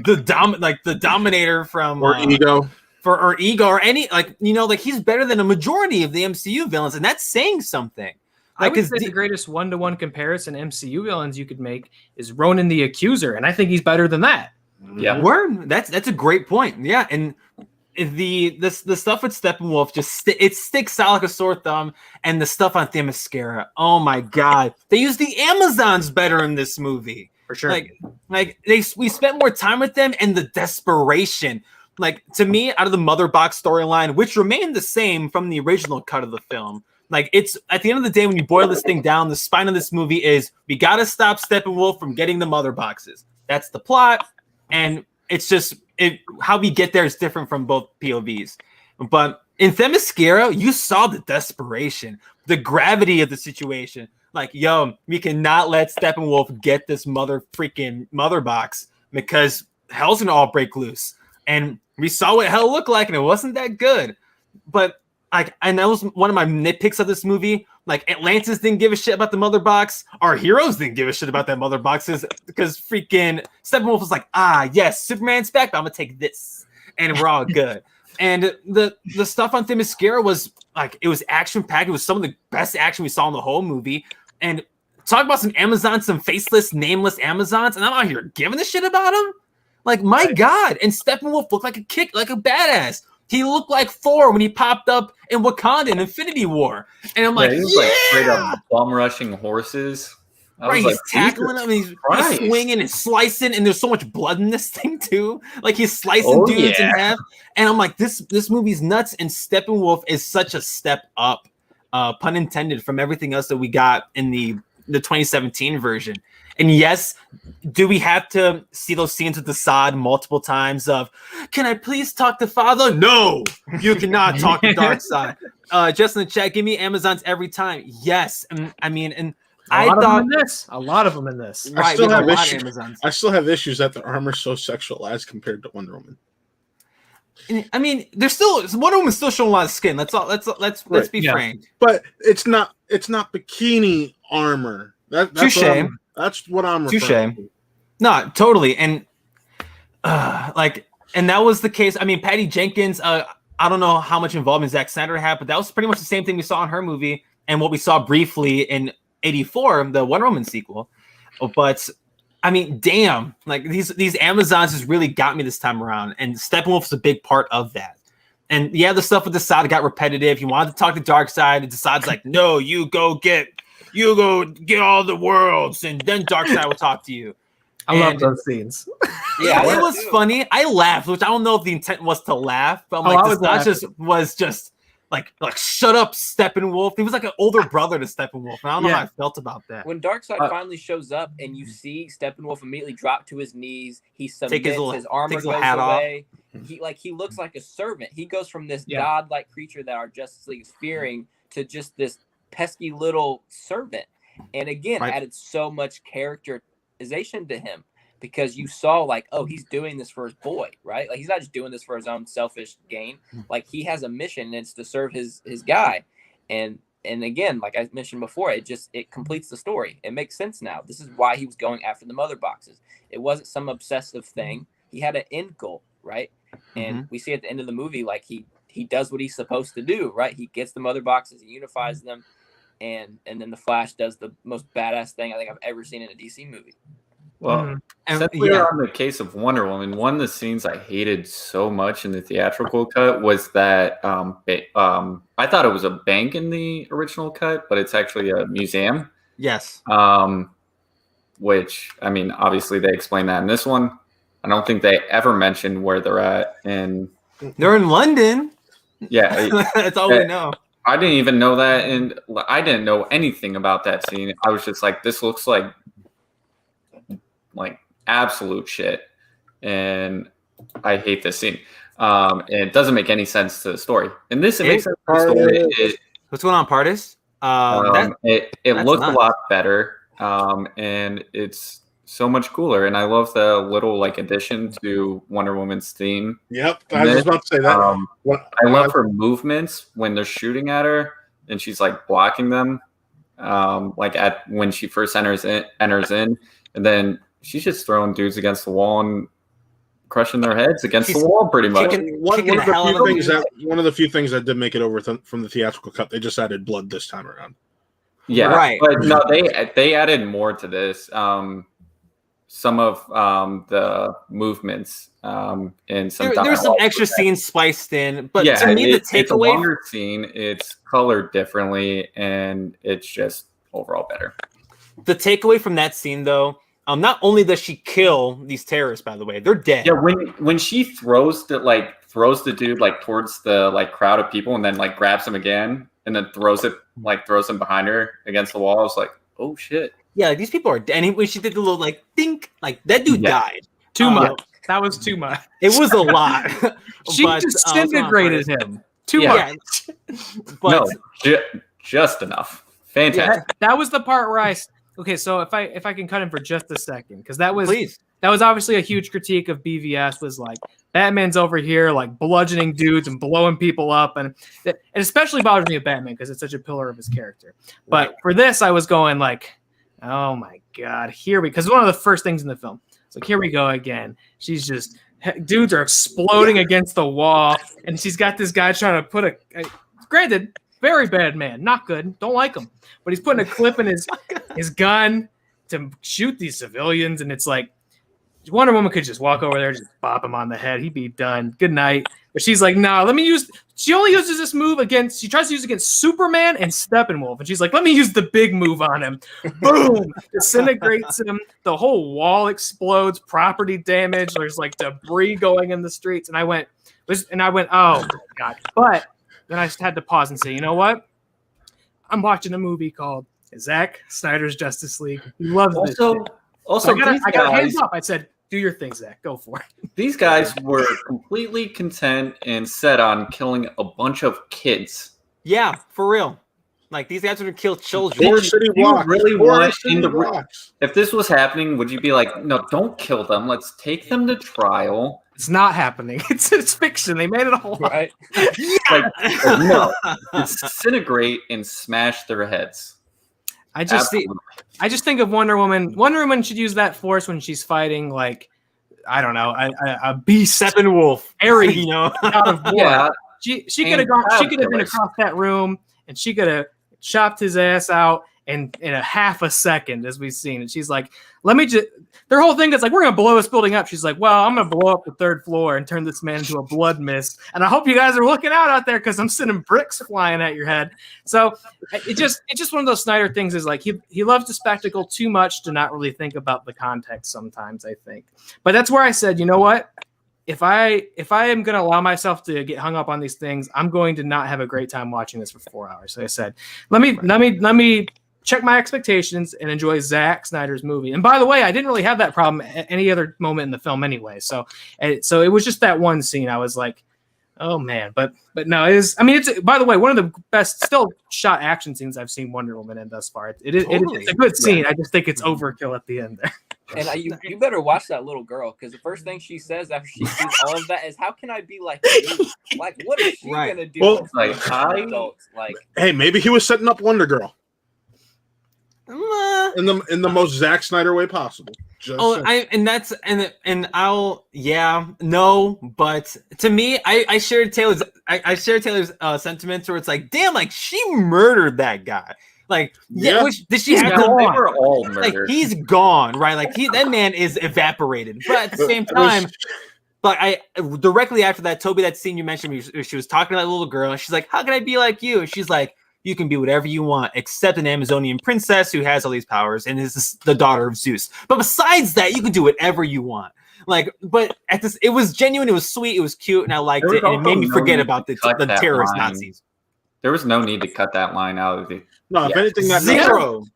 the Dominator from Ego. or Ego, or any, like, he's better than a majority of the MCU villains, and that's saying something. Like, I would say the greatest one-to-one comparison MCU villains you could make is Ronan the Accuser, and I think he's better than that. Yeah, word. That's a great point. Yeah, and the stuff with Steppenwolf it sticks out like a sore thumb, and the stuff on Themyscira. Oh my god, they use the Amazons better in this movie for sure. Like we spent more time with them, and the desperation. Like, to me, out of the Mother Box storyline, which remained the same from the original cut of the film. Like, it's at the end of the day, when you boil this thing down, the spine of this movie is we got to stop Steppenwolf from getting the Mother Boxes. That's the plot. And it's just how we get there is different from both POVs. But in Themyscira, you saw the desperation, the gravity of the situation. Like, yo, we cannot let Steppenwolf get this mother box, because hell's gonna all break loose. And we saw what hell looked like, and it wasn't that good. But and that was one of my nitpicks of this movie. Like, Atlantis didn't give a shit about the mother box. Our heroes didn't give a shit about that mother boxes, because freaking Steppenwolf was like, yes, Superman's back, but I'm gonna take this, and we're all good. And the stuff on Themyscira was like, it was action packed. It was some of the best action we saw in the whole movie. And talk about some Amazons, some faceless, nameless Amazons, and I'm out here giving a shit about them. Like, my God. And Steppenwolf looked like a badass. He looked like Thor when he popped up in Wakanda in Infinity War. And I'm like, he was like straight up bum rushing horses. Right, he's tackling them, he's swinging and slicing, and there's so much blood in this thing too. Like, he's slicing dudes in half. And I'm like, this movie's nuts, and Steppenwolf is such a step up, pun intended, from everything else that we got in the 2017 version. And yes, do we have to see those scenes with Assad multiple times of, can I please talk to Father? No, you cannot talk to Darkseid. Just in the chat, give me Amazons every time. Yes. And I mean, and a lot of them in this. Right, I still have issues that the armor's so sexualized compared to Wonder Woman. I mean, Wonder Woman's still showing a lot of skin. Let's be frank. But it's not bikini armor. That's what I'm referring to. No, totally. And and that was the case. I mean, Patty Jenkins, I don't know how much involvement Zack Snyder had, but that was pretty much the same thing we saw in her movie and what we saw briefly in 84, the Wonder Woman sequel. But I mean, damn, like these Amazons just really got me this time around, and Steppenwolf's a big part of that. And yeah, the stuff with Assad got repetitive. You wanted to talk to Darkseid, and Assad's like, no, you go get all the worlds, and then Darkseid will talk to you. I love those scenes. Yeah, it was funny. I laughed, which I don't know if the intent was to laugh, but was just like shut up, Steppenwolf. He was like an older brother to Steppenwolf, and I don't know how I felt about that. When Darkseid finally shows up and you see Steppenwolf immediately drop to his knees, he submits, his armor goes away. He looks like a servant. He goes from this godlike creature that our Justice League is fearing to just this pesky little servant. And again, added so much characterization to him. Because you saw like, oh, he's doing this for his boy, right? Like he's not just doing this for his own selfish gain. Like he has a mission, and it's to serve his guy. And again, like I mentioned before, it completes the story. It makes sense now. This is why he was going after the mother boxes. It wasn't some obsessive thing. He had an end goal, right? And we see at the end of the movie, like he does what he's supposed to do, right? He gets the mother boxes, he unifies them, and then the Flash does the most badass thing I think I've ever seen in a DC movie. Well, since we're on the case of Wonder Woman, one of the scenes I hated so much in the theatrical cut was that I thought it was a bank in the original cut, but it's actually a museum. Yes. Which, I mean, obviously they explain that in this one. I don't think they ever mentioned where they're at. And they're in London. Yeah. That's all we know. I didn't even know that. And I didn't know anything about that scene. I was just like, this looks like absolute shit, and I hate this scene. And it doesn't make any sense to the story. And this makes sense to the story. What's going on, Pardis? It looked a lot better, and it's so much cooler. And I love the little addition to Wonder Woman's theme. Yep, I was about to say that. I love her movements when they're shooting at her, and she's blocking them, when she first enters in, and then she's just throwing dudes against the wall and crushing their heads against the wall, pretty much. One of the few things that did make it over from the theatrical cut, they just added blood this time around. Yeah, right. But no, they added more to this. Some of the movements and some there's some extra scenes spliced in, but yeah, to me the takeaway, it's a longer scene. It's colored differently, and it's just overall better. The takeaway from that scene, though. Not only does she kill these terrorists, by the way, they're dead. Yeah, when she throws the dude towards the crowd of people and then grabs him again and then throws him behind her against the wall, I was like, oh shit. Yeah, these people are dead. And when she did the little think, that dude died. Too much. That was too much. It was a lot. She disintegrated him. Too much. But no, just enough. Fantastic. Yeah, that was the part where okay, so if I can cut in for just a second, because that was obviously a huge critique of BVS, was Batman's over here bludgeoning dudes and blowing people up, and it especially bothers me with Batman because it's such a pillar of his character. But for this, I was going oh my god, because one of the first things in the film, it's here we go again. She's just dudes are exploding against the wall, and she's got this guy trying to put granted. Very bad man, not good. Don't like him, but he's putting a clip in his gun to shoot these civilians, and it's Wonder Woman could just walk over there, and just bop him on the head. He'd be done. Good night. But she's like, nah, let me use. She only uses this move she tries to use it against Superman and Steppenwolf, and she's like, let me use the big move on him. Boom, disintegrates him. The whole wall explodes. Property damage. There's debris going in the streets, and I went, oh my god, but. Then I just had to pause and say, you know what? I'm watching a movie called Zack Snyder's Justice League. He loves this shit. Also, I got hands up. I said, do your thing, Zach. Go for it. These guys were completely content and set on killing a bunch of kids. Yeah, for real. Like, these guys are going to kill children. Four city blocks. Really Four city blocks. If this was happening, would you be like, no, don't kill them. Let's take them to trial. It's not happening. It's fiction. They made it a whole lot. Right? No, disintegrate and smash their heads. I just think of Wonder Woman. Wonder Woman should use that force when she's fighting, like, I don't know, a beast, Steppenwolf, Ares, you know. out of war. Yeah. She could have gone. She could have been across that room, and she could have chopped his ass out in a half a second, as we've seen. And she's like, "Let me just." Their whole thing is like, "We're gonna blow this building up." She's like, "Well, I'm gonna blow up the 3rd floor and turn this man into a blood mist." And I hope you guys are looking out there because I'm sending bricks flying at your head. So it's just one of those Snyder things. Is like he loves the spectacle too much to not really think about the context sometimes. I think, but that's where I said, you know what? If I am going to allow myself to get hung up on these things, I'm going to not have a great time watching this for 4 hours. So I said, let me check my expectations and enjoy Zack Snyder's movie. And by the way, I didn't really have that problem at any other moment in the film anyway. So it was just that one scene. I was like, oh man, but no, it's by the way, one of the best still shot action scenes I've seen Wonder Woman in thus far. It's a good scene. I just think it's overkill at the end there. And you better watch that little girl, because the first thing she says after she sees all of that is, "How can I be like you? Like, what is she gonna do?" Well, like, adults, like, hey, maybe he was setting up Wonder Girl in the most Zack Snyder way possible. But to me, I shared Taylor's sentiments where it's like, damn, like she murdered that guy. Like, did she have to? They were all murdered. Like, he's gone, right? Like that man is evaporated. But at the same time, but I directly after that, Toby, that scene you mentioned, she was talking to that little girl, and she's like, "How can I be like you?" And she's like, "You can be whatever you want, except an Amazonian princess who has all these powers and is the daughter of Zeus. But besides that, you can do whatever you want." Like, but it was genuine, it was sweet, it was cute, and I liked it, and it made me forget about the terrorist Nazis. There was no need to cut that line out of the. No, if anything, that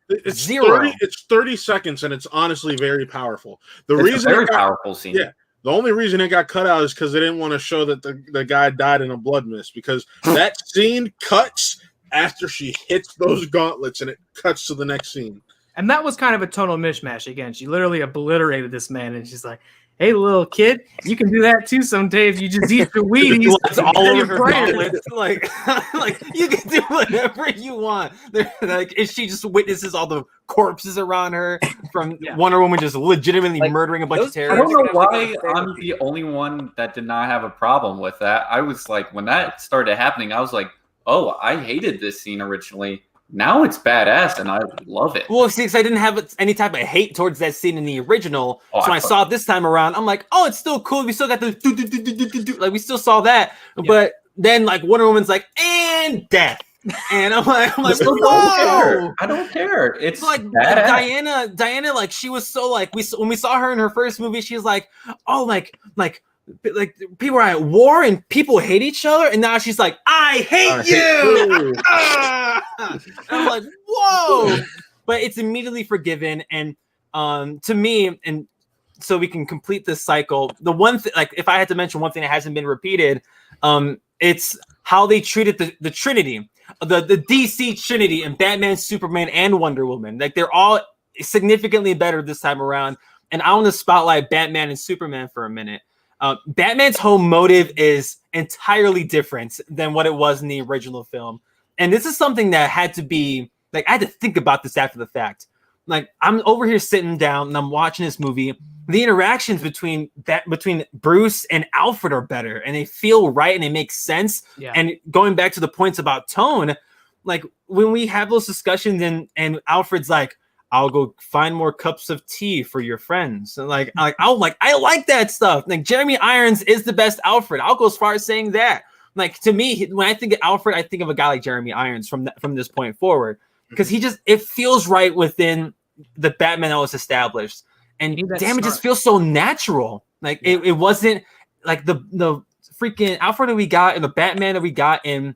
it's zero. It's 30 seconds, and it's honestly very powerful. It's a very powerful scene. Yeah. The only reason it got cut out is because they didn't want to show that the guy died in a blood mist, because that scene cuts after she hits those gauntlets, and it cuts to the next scene. And that was kind of a tonal mishmash again. She literally obliterated this man, and she's like, "Hey, little kid, you can do that too someday if you just eat your Wheaties." It's all over her gauntlets. like you can do whatever you want. Like, if she just witnesses all the corpses around her from Wonder Woman just legitimately murdering a bunch of terrorists. I don't know why I'm the only one that did not have a problem with that. I was like, when that started happening, I was like, oh, I hated this scene originally. Now it's badass, and I love it. Well, see, because I didn't have any type of hate towards that scene in the original. So when I saw it this time around, I'm like, oh, it's still cool. We still got the like we still saw that. Yeah. But then like Wonder Woman's like, and death. And I'm like, whoa! I don't care. It's like badass. Diana, like she was so like when we saw her in her first movie, she was like, oh, like people are at war and people hate each other, and now she's like, I hate you. I'm like, whoa! But it's immediately forgiven, and to me, and so we can complete this cycle. The one thing, like, if I had to mention one thing that hasn't been repeated, it's how they treated the Trinity, the DC Trinity, and Batman, Superman, and Wonder Woman. Like, they're all significantly better this time around. And I want to spotlight Batman and Superman for a minute. Batman's whole motive is entirely different than what it was in the original film. And this is something that had to be, like, I had to think about this after the fact. Like, I'm over here sitting down and I'm watching this movie. The interactions between Bruce and Alfred are better, and they feel right and they make sense. Yeah. And going back to the points about tone, like when we have those discussions and Alfred's like, I'll go find more cups of tea for your friends. And I like that stuff. Like, Jeremy Irons is the best Alfred. I'll go as far as saying that. Like, to me, when I think of Alfred, I think of a guy like Jeremy Irons from this point forward, because it feels right within the Batman that was established. And damn, it just feels so natural. Like, it wasn't like the freaking Alfred that we got and the Batman that we got in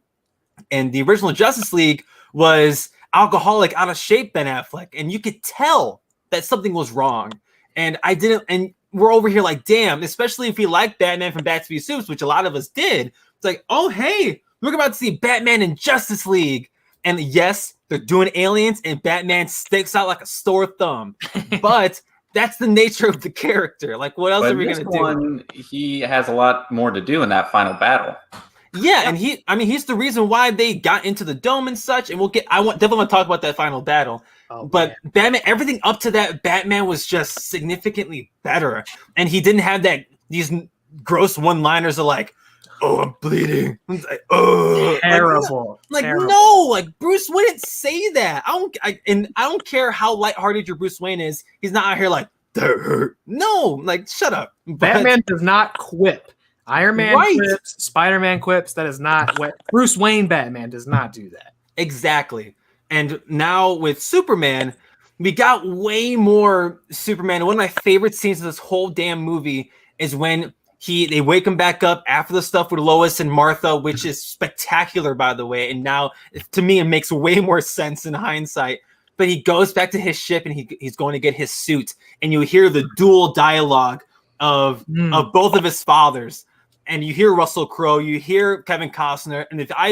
the original Justice League was alcoholic, out of shape Ben Affleck, and you could tell that something was wrong. And I didn't, and we're over here like, damn, especially if we like Batman from Bat v Supes, which a lot of us did. It's like, oh, hey, we're about to see Batman in Justice League. And yes, they're doing aliens and Batman sticks out like a sore thumb. But that's the nature of the character. Like, what else are we going to do? He has a lot more to do in that final battle. Yeah, and he's the reason why they got into the dome and such. And definitely want to talk about that final battle. Oh, but man. Batman, everything up to that, Batman was just significantly better, and he didn't have these gross one-liners of like, "Oh, I'm bleeding." Like, oh, terrible. Terrible. No, like Bruce wouldn't say that. I don't care how lighthearted your Bruce Wayne is. He's not out here like that hurt. No, like shut up. Batman does not quip. Iron Man quips, Spider-Man quips. That is not what Bruce Wayne Batman does not do that. Exactly. And now with Superman, we got way more Superman. And one of my favorite scenes of this whole damn movie is when they wake him back up after the stuff with Lois and Martha, which is spectacular, by the way. And now, to me, it makes way more sense in hindsight. But he goes back to his ship and he's going to get his suit. And you hear the dual dialogue of both of his fathers. And you hear Russell Crowe, you hear Kevin Costner, and if I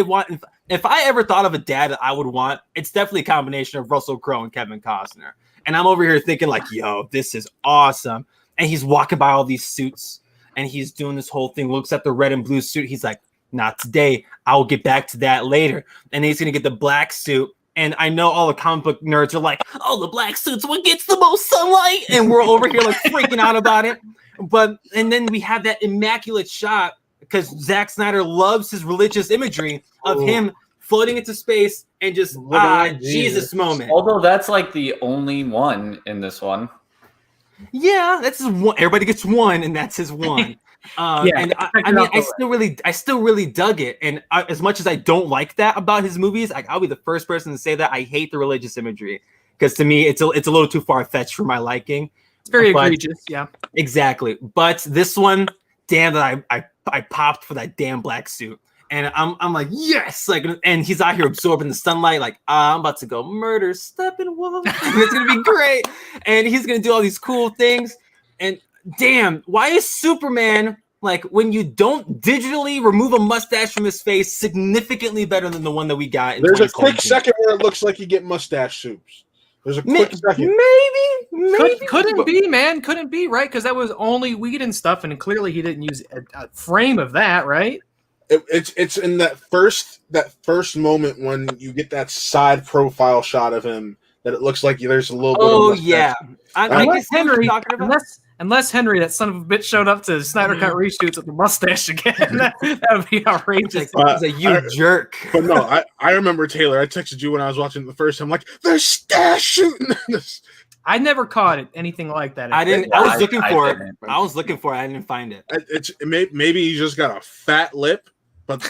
ever thought of a dad that I would want, it's definitely a combination of Russell Crowe and Kevin Costner. And I'm over here thinking like, yo, this is awesome. And he's walking by all these suits, and he's doing this whole thing, looks at the red and blue suit. He's like, not today. I'll get back to that later. And then he's going to get the black suit. And I know all the comic book nerds are like, oh, the black suit's what gets the most sunlight. And we're over here like freaking out about it. And then we have that immaculate shot because Zack Snyder loves his religious imagery of him floating into space and just Jesus moment. Although that's like the only one in this one. Yeah, that's his one. Everybody gets one, and that's his one. And I still really dug it. And as much as I don't like that about his movies, I'll be the first person to say that I hate the religious imagery because to me it's a little too far fetched for my liking. It's very egregious, yeah. Exactly. But this one, damn that I popped for that damn black suit. And I'm like, yes! Like, and he's out here absorbing the sunlight, like, I'm about to go murder Steppenwolf. It's gonna be great. And he's gonna do all these cool things. And damn, why is Superman, like, when you don't digitally remove a mustache from his face, significantly better than the one that we got in There's a quick second where it looks like you get mustache soups. There's a quick second. Maybe. Couldn't be, man. Couldn't be, right? Because that was only weed and stuff, and clearly he didn't use a frame of that, right? It's in that first moment when you get that side profile shot of him that it looks like there's a little bit of mustache. Yeah. Unless Henry, that son of a bitch, showed up to Snyder Cut reshoots with the mustache again. that would be outrageous. You jerk. But no, I remember, Taylor, I texted you when I was watching it the first time, like, they're stash shooting this. I never caught it, anything like that. I didn't. I was looking for it. I was looking for it. I didn't find it. Maybe he just got a fat lip, but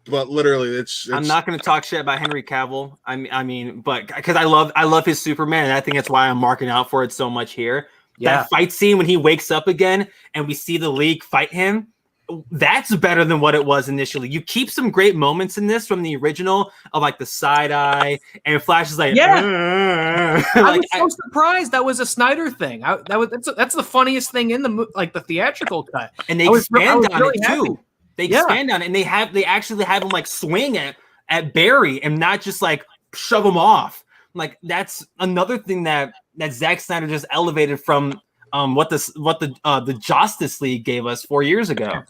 literally, it's. I'm not going to talk shit about Henry Cavill. I mean, but because I love his Superman, and I think that's why I'm marking out for it so much here. Yeah. That fight scene when he wakes up again and we see the League fight him, that's better than what it was initially. You keep some great moments in this from the original of like the side eye and Flash is like, I was so surprised that was a Snyder thing. That's the funniest thing in the theatrical cut. And they expand on it too. They expand on it and they actually have him like swing at Barry and not just like shove him off. Like that's another thing that Zack Snyder just elevated from what the Justice League gave us 4 years ago.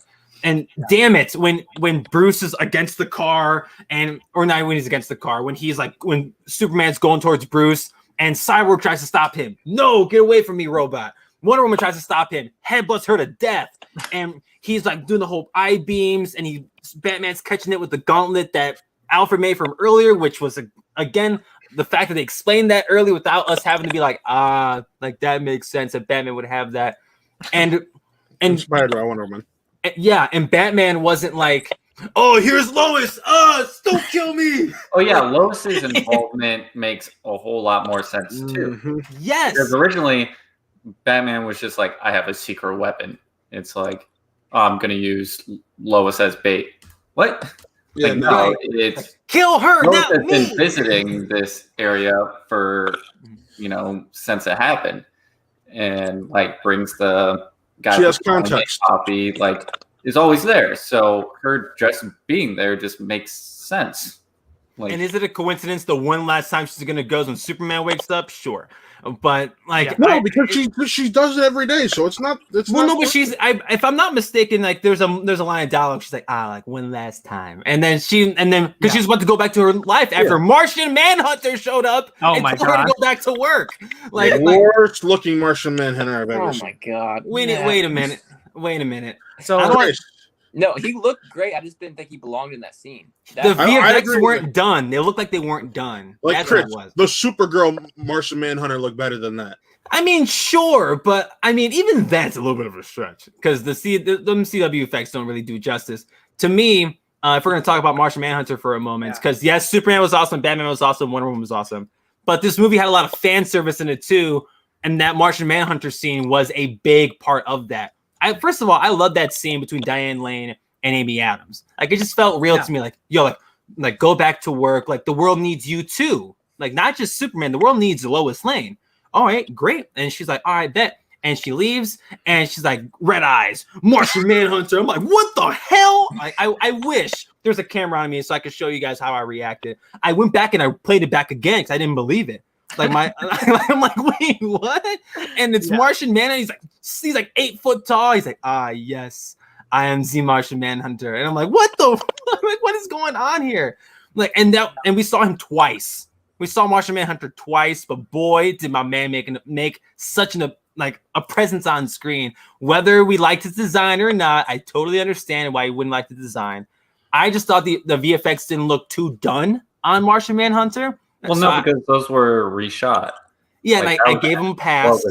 And damn it, when Bruce is against the car or not when he's against the car, when Superman's going towards Bruce and Cyborg tries to stop him. No, get away from me, robot. Wonder Woman tries to stop him, headbutts her to death. And he's like doing the whole eye beams and Batman's catching it with the gauntlet that Alfred made from earlier, which was again the fact that they explained that early without us having to be like, like that makes sense that Batman would have that. And inspired by Wonder Woman. Yeah, and Batman wasn't like, oh, here's Lois. Don't kill me. Oh yeah, Lois's involvement makes a whole lot more sense too. Mm-hmm. Yes. Because originally Batman was just like, I have a secret weapon. It's like, I'm gonna use Lois as bait. What? Yeah, like, no, it's kill her. Lois not has me. been visiting this area for since it happened, and like brings the guy. She has context. Poppy like is always there, so her just being there just makes sense. Like, and is it a coincidence the one last time she's gonna go is when Superman wakes up? Sure, but like no, because she does it every day, so it's not. It's well, not no, but if I'm not mistaken, like there's a line of dialogue. She's like one last time, and then because she's about to go back to her life after Martian Manhunter showed up and told her to go back to work. Like worst looking Martian Manhunter I've ever seen. Oh my god! Wait a minute. So no, he looked great. I just didn't think he belonged in that scene. The VFX weren't done. They looked like they weren't done. Like That's Chris, what it was. the Supergirl Martian Manhunter looked better than that. I mean, sure, but I mean, even that's a little bit of a stretch because the CW effects don't really do justice to me. If we're going to talk about Martian Manhunter for a moment, because yes, Superman was awesome, Batman was awesome, Wonder Woman was awesome, but this movie had a lot of fan service in it too, and that Martian Manhunter scene was a big part of that. First of all, I love that scene between Diane Lane and Amy Adams. Like it just felt real to me. Like, yo, like go back to work. Like the world needs you too. Like not just Superman. The world needs Lois Lane. All right, great. And she's like, all right, bet. And she leaves, and she's like, red eyes, Martian Manhunter. I'm like, what the hell? Like, I wish there's a camera on me so I could show you guys how I reacted. I went back and I played it back again because I didn't believe it. Like I'm like, wait, what? And it's Martian Manhunter. He's like 8 foot tall. He's like, yes, I am the Martian Manhunter. And I'm like, what the fuck? Like, what is going on here? Like, and we saw him twice. We saw Martian Manhunter twice, but boy, did my man make such a presence on screen. Whether we liked his design or not, I totally understand why he wouldn't like the design. I just thought the VFX didn't look too done on Martian Manhunter. Well, no, because those were reshot. Yeah, like, and I gave him a pass.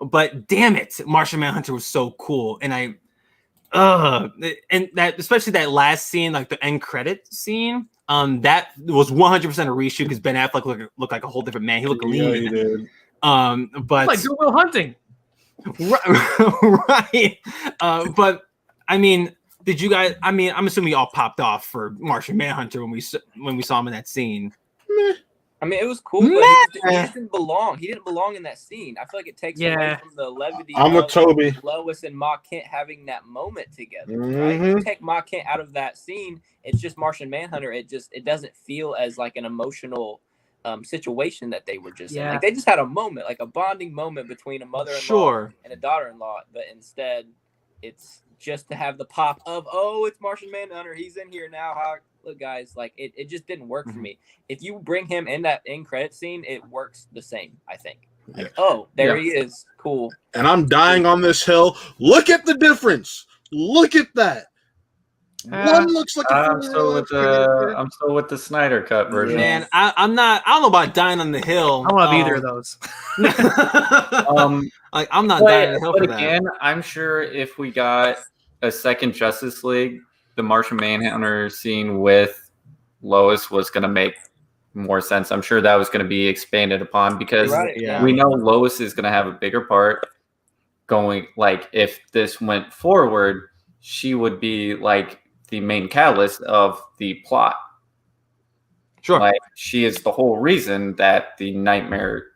But damn it, Martian Manhunter was so cool, and and that especially that last scene, like the end credit scene, that was 100% a reshoot because Ben Affleck looked like a whole different man. He looked lean. He did. But like Good Will Hunting, right? But I mean, did you guys? I mean, I'm assuming you all popped off for Martian Manhunter when we saw him in that scene. I mean, it was cool, but he just didn't belong. He didn't belong in that scene. I feel like it takes away from the levity of Toby. Lois and Ma Kent having that moment together. Mm-hmm. Right? If you take Ma Kent out of that scene, it's just Martian Manhunter. It doesn't feel as like an emotional situation that they were just in. Like they just had a moment, like a bonding moment between a mother-in-law and a daughter-in-law, but instead it's just to have the pop of, oh, it's Martian Manhunter. He's in here now. Look, guys, like it just didn't work for me. If you bring him in that end credit scene, it works the same, I think. Like, there he is. Cool. And I'm dying on this hill. Look at the difference. Look at that. One looks like I'm still with the Snyder cut version. Man, I'm not. I don't know about dying on the hill. I don't love either of those. Like I'm not dying on the hill for that. Again, I'm sure if we got a second Justice League, the Martian Manhunter scene with Lois was going to make more sense. I'm sure that was going to be expanded upon because we know Lois is going to have a bigger part going. Like if this went forward, she would be like the main catalyst of the plot. Sure. Like she is the whole reason that the Nightmare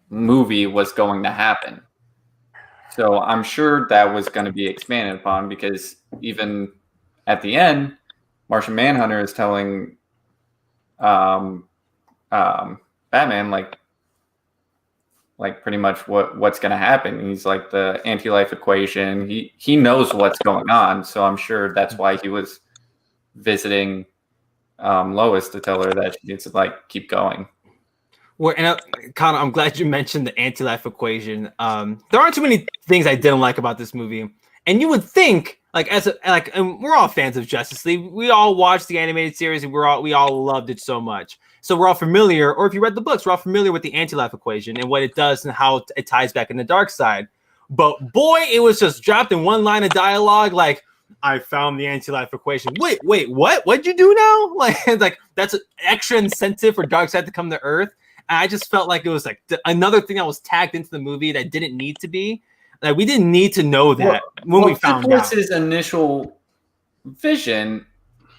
movie was going to happen. So I'm sure that was going to be expanded upon because even at the end, Martian Manhunter is telling Batman like pretty much what's going to happen. He's like the anti-life equation. He knows what's going on, so I'm sure that's why he was visiting Lois to tell her that she needs to like keep going. Well, and Connor, I'm glad you mentioned the anti-life equation. There aren't too many things I didn't like about this movie, and you would think, and we're all fans of Justice League. We all watched the animated series, and we all loved it so much. So we're all familiar, or if you read the books, we're all familiar with the anti-life equation and what it does and how it ties back in the dark side. But boy, it was just dropped in one line of dialogue, like, I found the anti-life equation. Wait, what? What'd you do now? Like that's an extra incentive for Darkseid to come to Earth. And I just felt like it was like another thing that was tagged into the movie that didn't need to be. Like we didn't need to know that when we found out. His initial vision,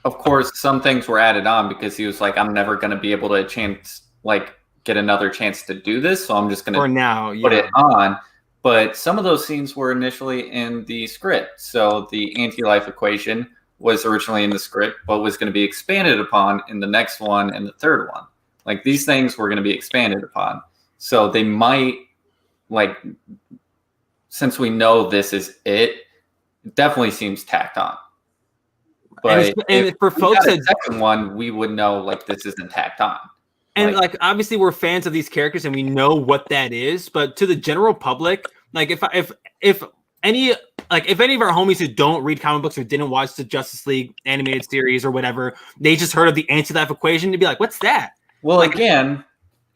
of course, some things were added on because he was like, I'm never going to be able to get another chance to do this, so I'm just going For to now, put it on. But some of those scenes were initially in the script. So the anti-life equation was originally in the script, but was going to be expanded upon in the next one and the third one. Like, these things were going to be expanded upon. So they might, like, since we know this is it definitely seems tacked on. But and for folks that second one, we would know like this isn't tacked on. And like obviously we're fans of these characters and we know what that is, but to the general public, like if any of our homies who don't read comic books or didn't watch the Justice League animated series or whatever, they just heard of the anti-life equation, to be like, what's that? Well, like, again,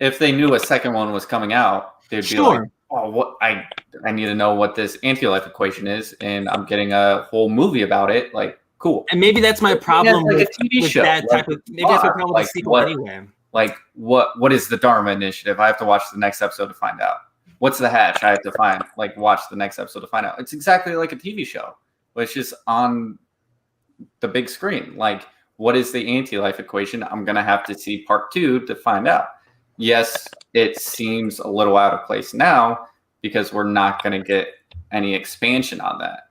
if they knew a second one was coming out, they'd be like, oh, what I need to know what this anti-life equation is, and I'm getting a whole movie about it. Like, cool. And maybe that's my problem like with a TV show. that type of. Maybe that's my problem with the sequel anyway. Like, what is the Dharma Initiative? I have to watch the next episode to find out. What's the Hatch? I have to watch the next episode to find out. It's exactly like a TV show, but it's just on the big screen. Like, what is the anti-life equation? I'm gonna have to see part 2 to find out. Yes, it seems a little out of place now because we're not going to get any expansion on that.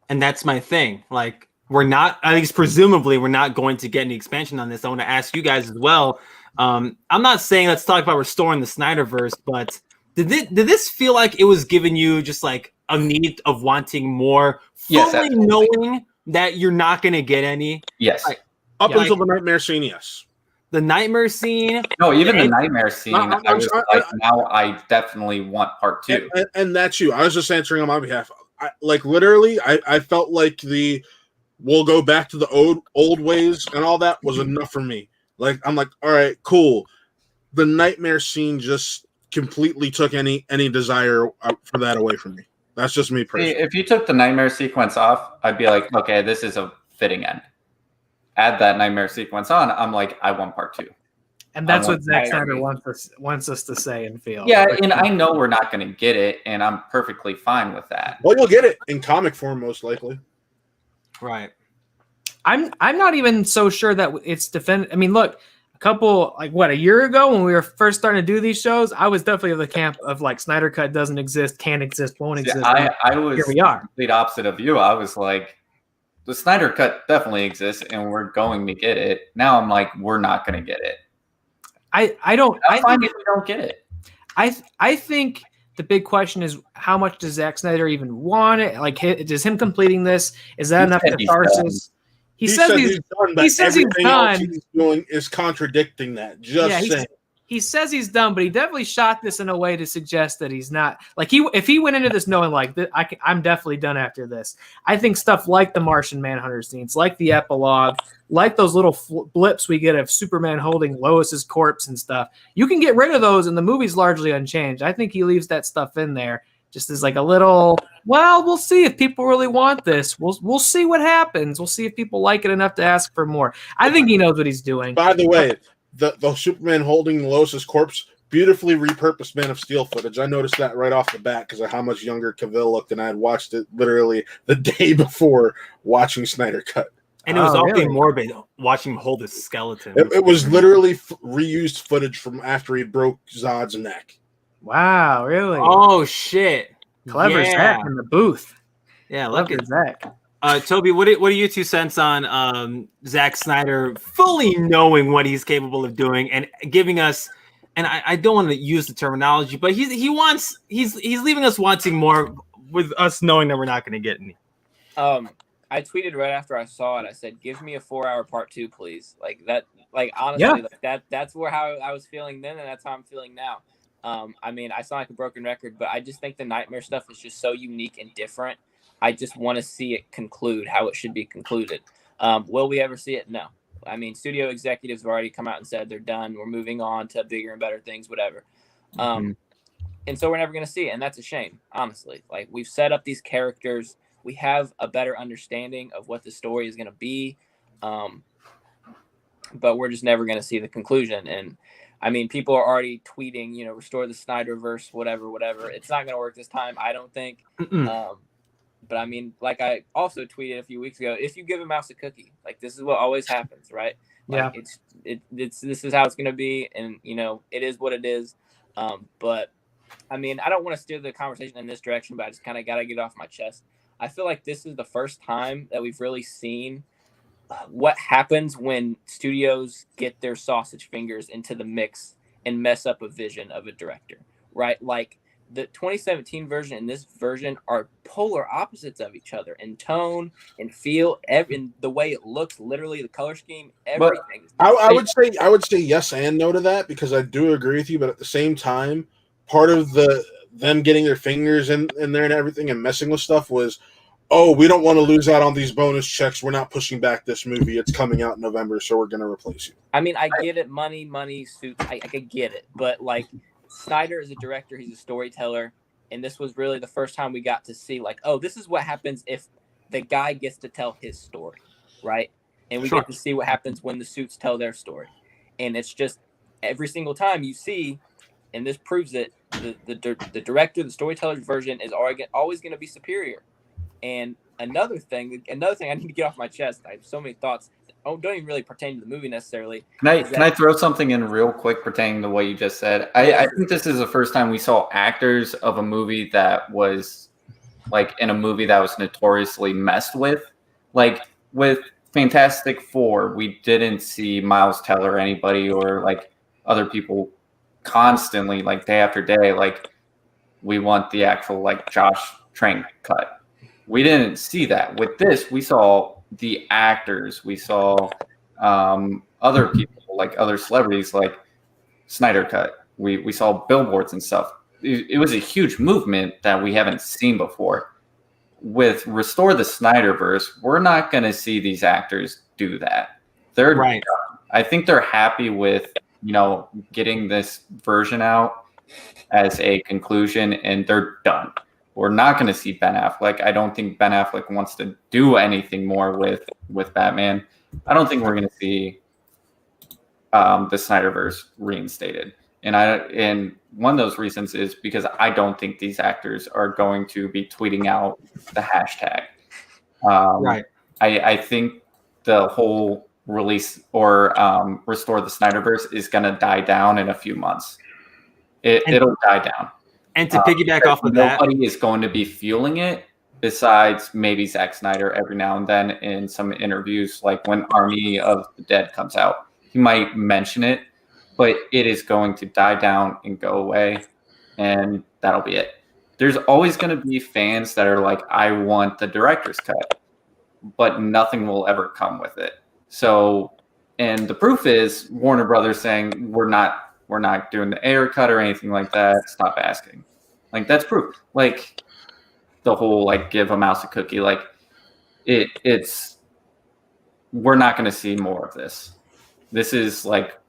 And that's my thing. Like, we're not, at least presumably, we're not going to get any expansion on this. I want to ask you guys as well. I'm not saying let's talk about restoring the Snyderverse, but did this feel like it was giving you just like a need of wanting more, fully knowing that you're not going to get any? Yes. Like, up until the nightmare scene, yes. The nightmare scene. No, even the nightmare scene. Now I definitely want part 2. And that's you. I was just answering on my behalf. I felt like we'll go back to the old ways and all that was enough for me. Like, I'm like, all right, cool. The nightmare scene just completely took any desire for that away from me. That's just me personally. If you took the nightmare sequence off, I'd be like, okay, this is a fitting end. Add that nightmare sequence on, I'm like, I want part 2. And that's what Zack Snyder wants us to say and feel. Yeah, and I know we're not going to get it, and I'm perfectly fine with that. Well, you'll get it in comic form, most likely. Right. I'm not even so sure that it's defend. I mean, look, a year ago when we were first starting to do these shows, I was definitely of the camp of like Snyder Cut doesn't exist, can't exist, won't exist. I was here we are. The opposite of you. I was like, the Snyder Cut definitely exists, and we're going to get it. Now I'm like, we're not going to get it. I think if we don't get it. I think the big question is how much does Zack Snyder even want it? Like, does him completing this, is that enough catharsis? He says he's done, but everything else he's doing is contradicting that. Saying. He says he's done, but he definitely shot this in a way to suggest that he's not. Like, if he went into this knowing like I'm definitely done after this. I think stuff like the Martian Manhunter scenes, like the epilogue, like those little blips we get of Superman holding Lois's corpse and stuff, you can get rid of those, and the movie's largely unchanged. I think he leaves that stuff in there just as like a little. Well, we'll see if people really want this. We'll see what happens. We'll see if people like it enough to ask for more. I think he knows what he's doing. By the way, the Superman holding Lois's corpse, beautifully repurposed Man of Steel footage. I noticed that right off the bat because of how much younger Cavill looked, and I had watched it literally the day before watching Snyder Cut. And it was awfully morbid watching him hold his skeleton. It was literally reused footage from after he broke Zod's neck. Wow, really? Oh, shit. Clever Zach in the booth. Yeah, look at Zach. Toby, what are your 2 cents on Zack Snyder fully knowing what he's capable of doing and giving us, and I don't want to use the terminology, but he's leaving us wanting more with us knowing that we're not going to get any. I tweeted right after I saw it. I said, "Give me a 4-hour part 2, please." Like that. Like honestly, that's how I was feeling then, and that's how I'm feeling now. I mean, I sound like a broken record, but I just think the nightmare stuff is just so unique and different. I just want to see it conclude how it should be concluded. Will we ever see it? No. I mean, studio executives have already come out and said they're done. We're moving on to bigger and better things, whatever. And so we're never going to see it. And that's a shame, honestly. Like, we've set up these characters. We have a better understanding of what the story is going to be. But we're just never going to see the conclusion. And I mean, people are already tweeting, restore the Snyderverse, whatever. It's not going to work this time, I don't think. But I mean, like I also tweeted a few weeks ago, if you give a mouse a cookie, like this is what always happens, right? Like, this is how it's going to be. And, it is what it is. But I mean, I don't want to steer the conversation in this direction, but I just kind of got to get it off my chest. I feel like this is the first time that we've really seen what happens when studios get their sausage fingers into the mix and mess up a vision of a director, right? Like the 2017 version and this version are polar opposites of each other in tone and feel, in the way it looks, literally the color scheme, everything. I would say yes and no to that, because I do agree with you, but at the same time, part of them getting their fingers in there and everything and messing with stuff was, oh, we don't want to lose out on these bonus checks. We're not pushing back this movie. It's coming out in November, so we're going to replace you. I mean, I get it. Money, suits. I could get it. But, like, Snyder is a director. He's a storyteller. And this was really the first time we got to see, like, oh, this is what happens if the guy gets to tell his story, right? And we get to see what happens when the suits tell their story. And it's just every single time you see, and this proves it, the director, the storyteller's version is always going to be superior. And another thing I need to get off my chest. I have so many thoughts. Don't even really pertain to the movie necessarily. Can I throw something in real quick pertaining to what you just said? I think this is the first time we saw actors of a movie that was like in a movie that was notoriously messed with. Like with Fantastic Four, we didn't see Miles Teller or anybody or like other people constantly, like day after day, like we want the actual like Josh Trank cut. We didn't see that. With this, we saw the actors. We saw other people, like other celebrities, like Snyder Cut. We saw billboards and stuff. It was a huge movement that we haven't seen before. With Restore the Snyderverse, we're not going to see these actors do that. They're done. I think they're happy with, getting this version out as a conclusion, and they're done. We're not going to see Ben Affleck. I don't think Ben Affleck wants to do anything more with Batman. I don't think we're going to see the Snyderverse reinstated. And one of those reasons is because I don't think these actors are going to be tweeting out the hashtag. I think the whole release or Restore the Snyderverse is going to die down in a few months. It'll die down. And to piggyback off of that, nobody is going to be fueling it besides maybe Zack Snyder every now and then in some interviews, like when Army of the Dead comes out. He might mention it, but it is going to die down and go away, and that'll be it. There's always going to be fans that are like, I want the director's cut, but nothing will ever come with it. So, and the proof is Warner Brothers saying, we're not doing the air cut or anything like that. Stop asking. Like, that's proof. Like, the whole, like, give a mouse a cookie. Like, it's we're not going to see more of this. This is, like,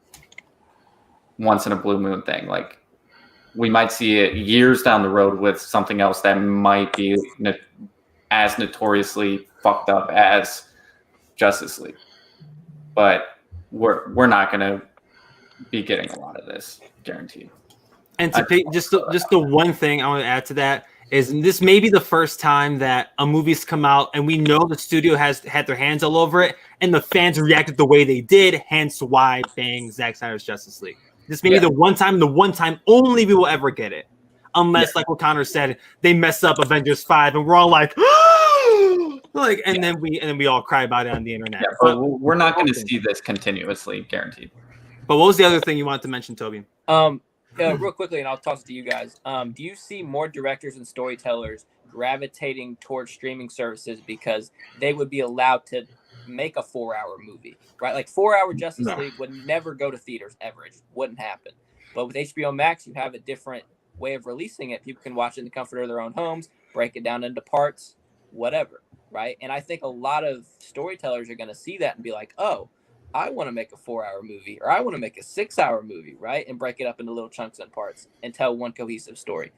once in a blue moon thing. Like, we might see it years down the road with something else that might be as notoriously fucked up as Justice League. But we're not going to be getting a lot of this, guaranteed. And to pick, just the one thing I want to add to that is this may be the first time that a movie's come out and we know the studio has had their hands all over it and the fans reacted the way they did, hence why bang Zack Snyder's Justice League. This may be the one time only we will ever get it. Unless, like what Connor said, they mess up Avengers 5 and we're all like, like, and then we all cry about it on the internet. Yeah, but we're not going to see this continuously, guaranteed. But what was the other thing you wanted to mention, Toby? Real quickly, and I'll toss it to you guys. Do you see more directors and storytellers gravitating towards streaming services because they would be allowed to make a 4-hour movie, right? Like 4-hour Justice League would never go to theaters ever. It just wouldn't happen. But with HBO Max, you have a different way of releasing it. People can watch it in the comfort of their own homes, break it down into parts, whatever, right? And I think a lot of storytellers are going to see that and be like, oh, I want to make a 4-hour movie, or I want to make a 6-hour movie, right? And break it up into little chunks and parts and tell one cohesive story.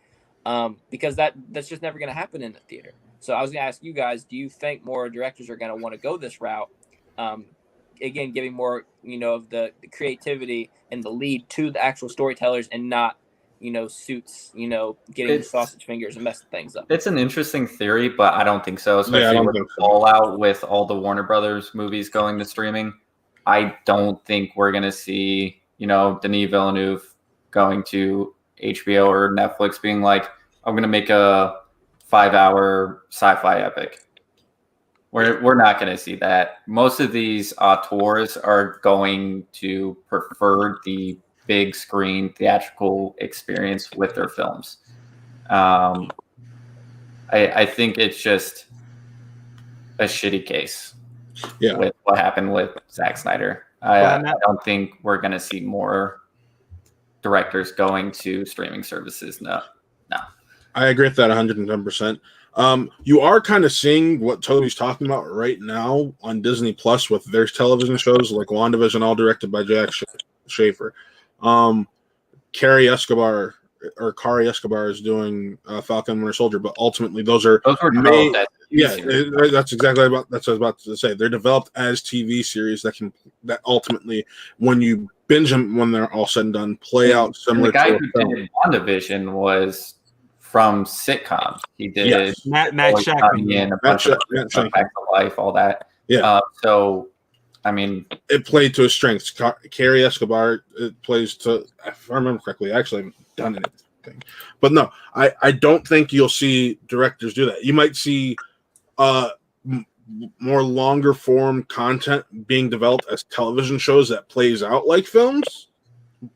Because that's just never going to happen in the theater. So I was going to ask you guys, do you think more directors are going to want to go this route? Again, giving more, of the creativity and the lead to the actual storytellers and not, suits, getting the sausage fingers and messing things up. It's an interesting theory, but I don't think so, especially with the fallout with all the Warner Brothers movies going to streaming. I don't think we're going to see, Denis Villeneuve going to HBO or Netflix being like, I'm going to make a 5-hour sci-fi epic. We're not going to see that. Most of these auteurs are going to prefer the big screen theatrical experience with their films. I think it's just a shitty case with what happened with Zack Snyder. I don't think we're going to see more directors going to streaming services. No. I agree with that 110%. You are kind of seeing what Toby's talking about right now on Disney Plus with their television shows like WandaVision, all directed by Jack Schaefer. Kari Escobar is doing Falcon and Winter Soldier, but ultimately those were made. That's exactly what I was about to say. They're developed as TV series that ultimately, when you binge them, when they're all said and done, play out similar. The guy who did WandaVision was from sitcoms. He did Matt Shackman, Matt Back to Life, all that. Yeah. So, I mean, it played to his strengths. Kari Escobar, it plays to, if I remember correctly, I actually haven't done anything. But no, I don't think you'll see directors do that. You might see more longer form content being developed as television shows that plays out like films.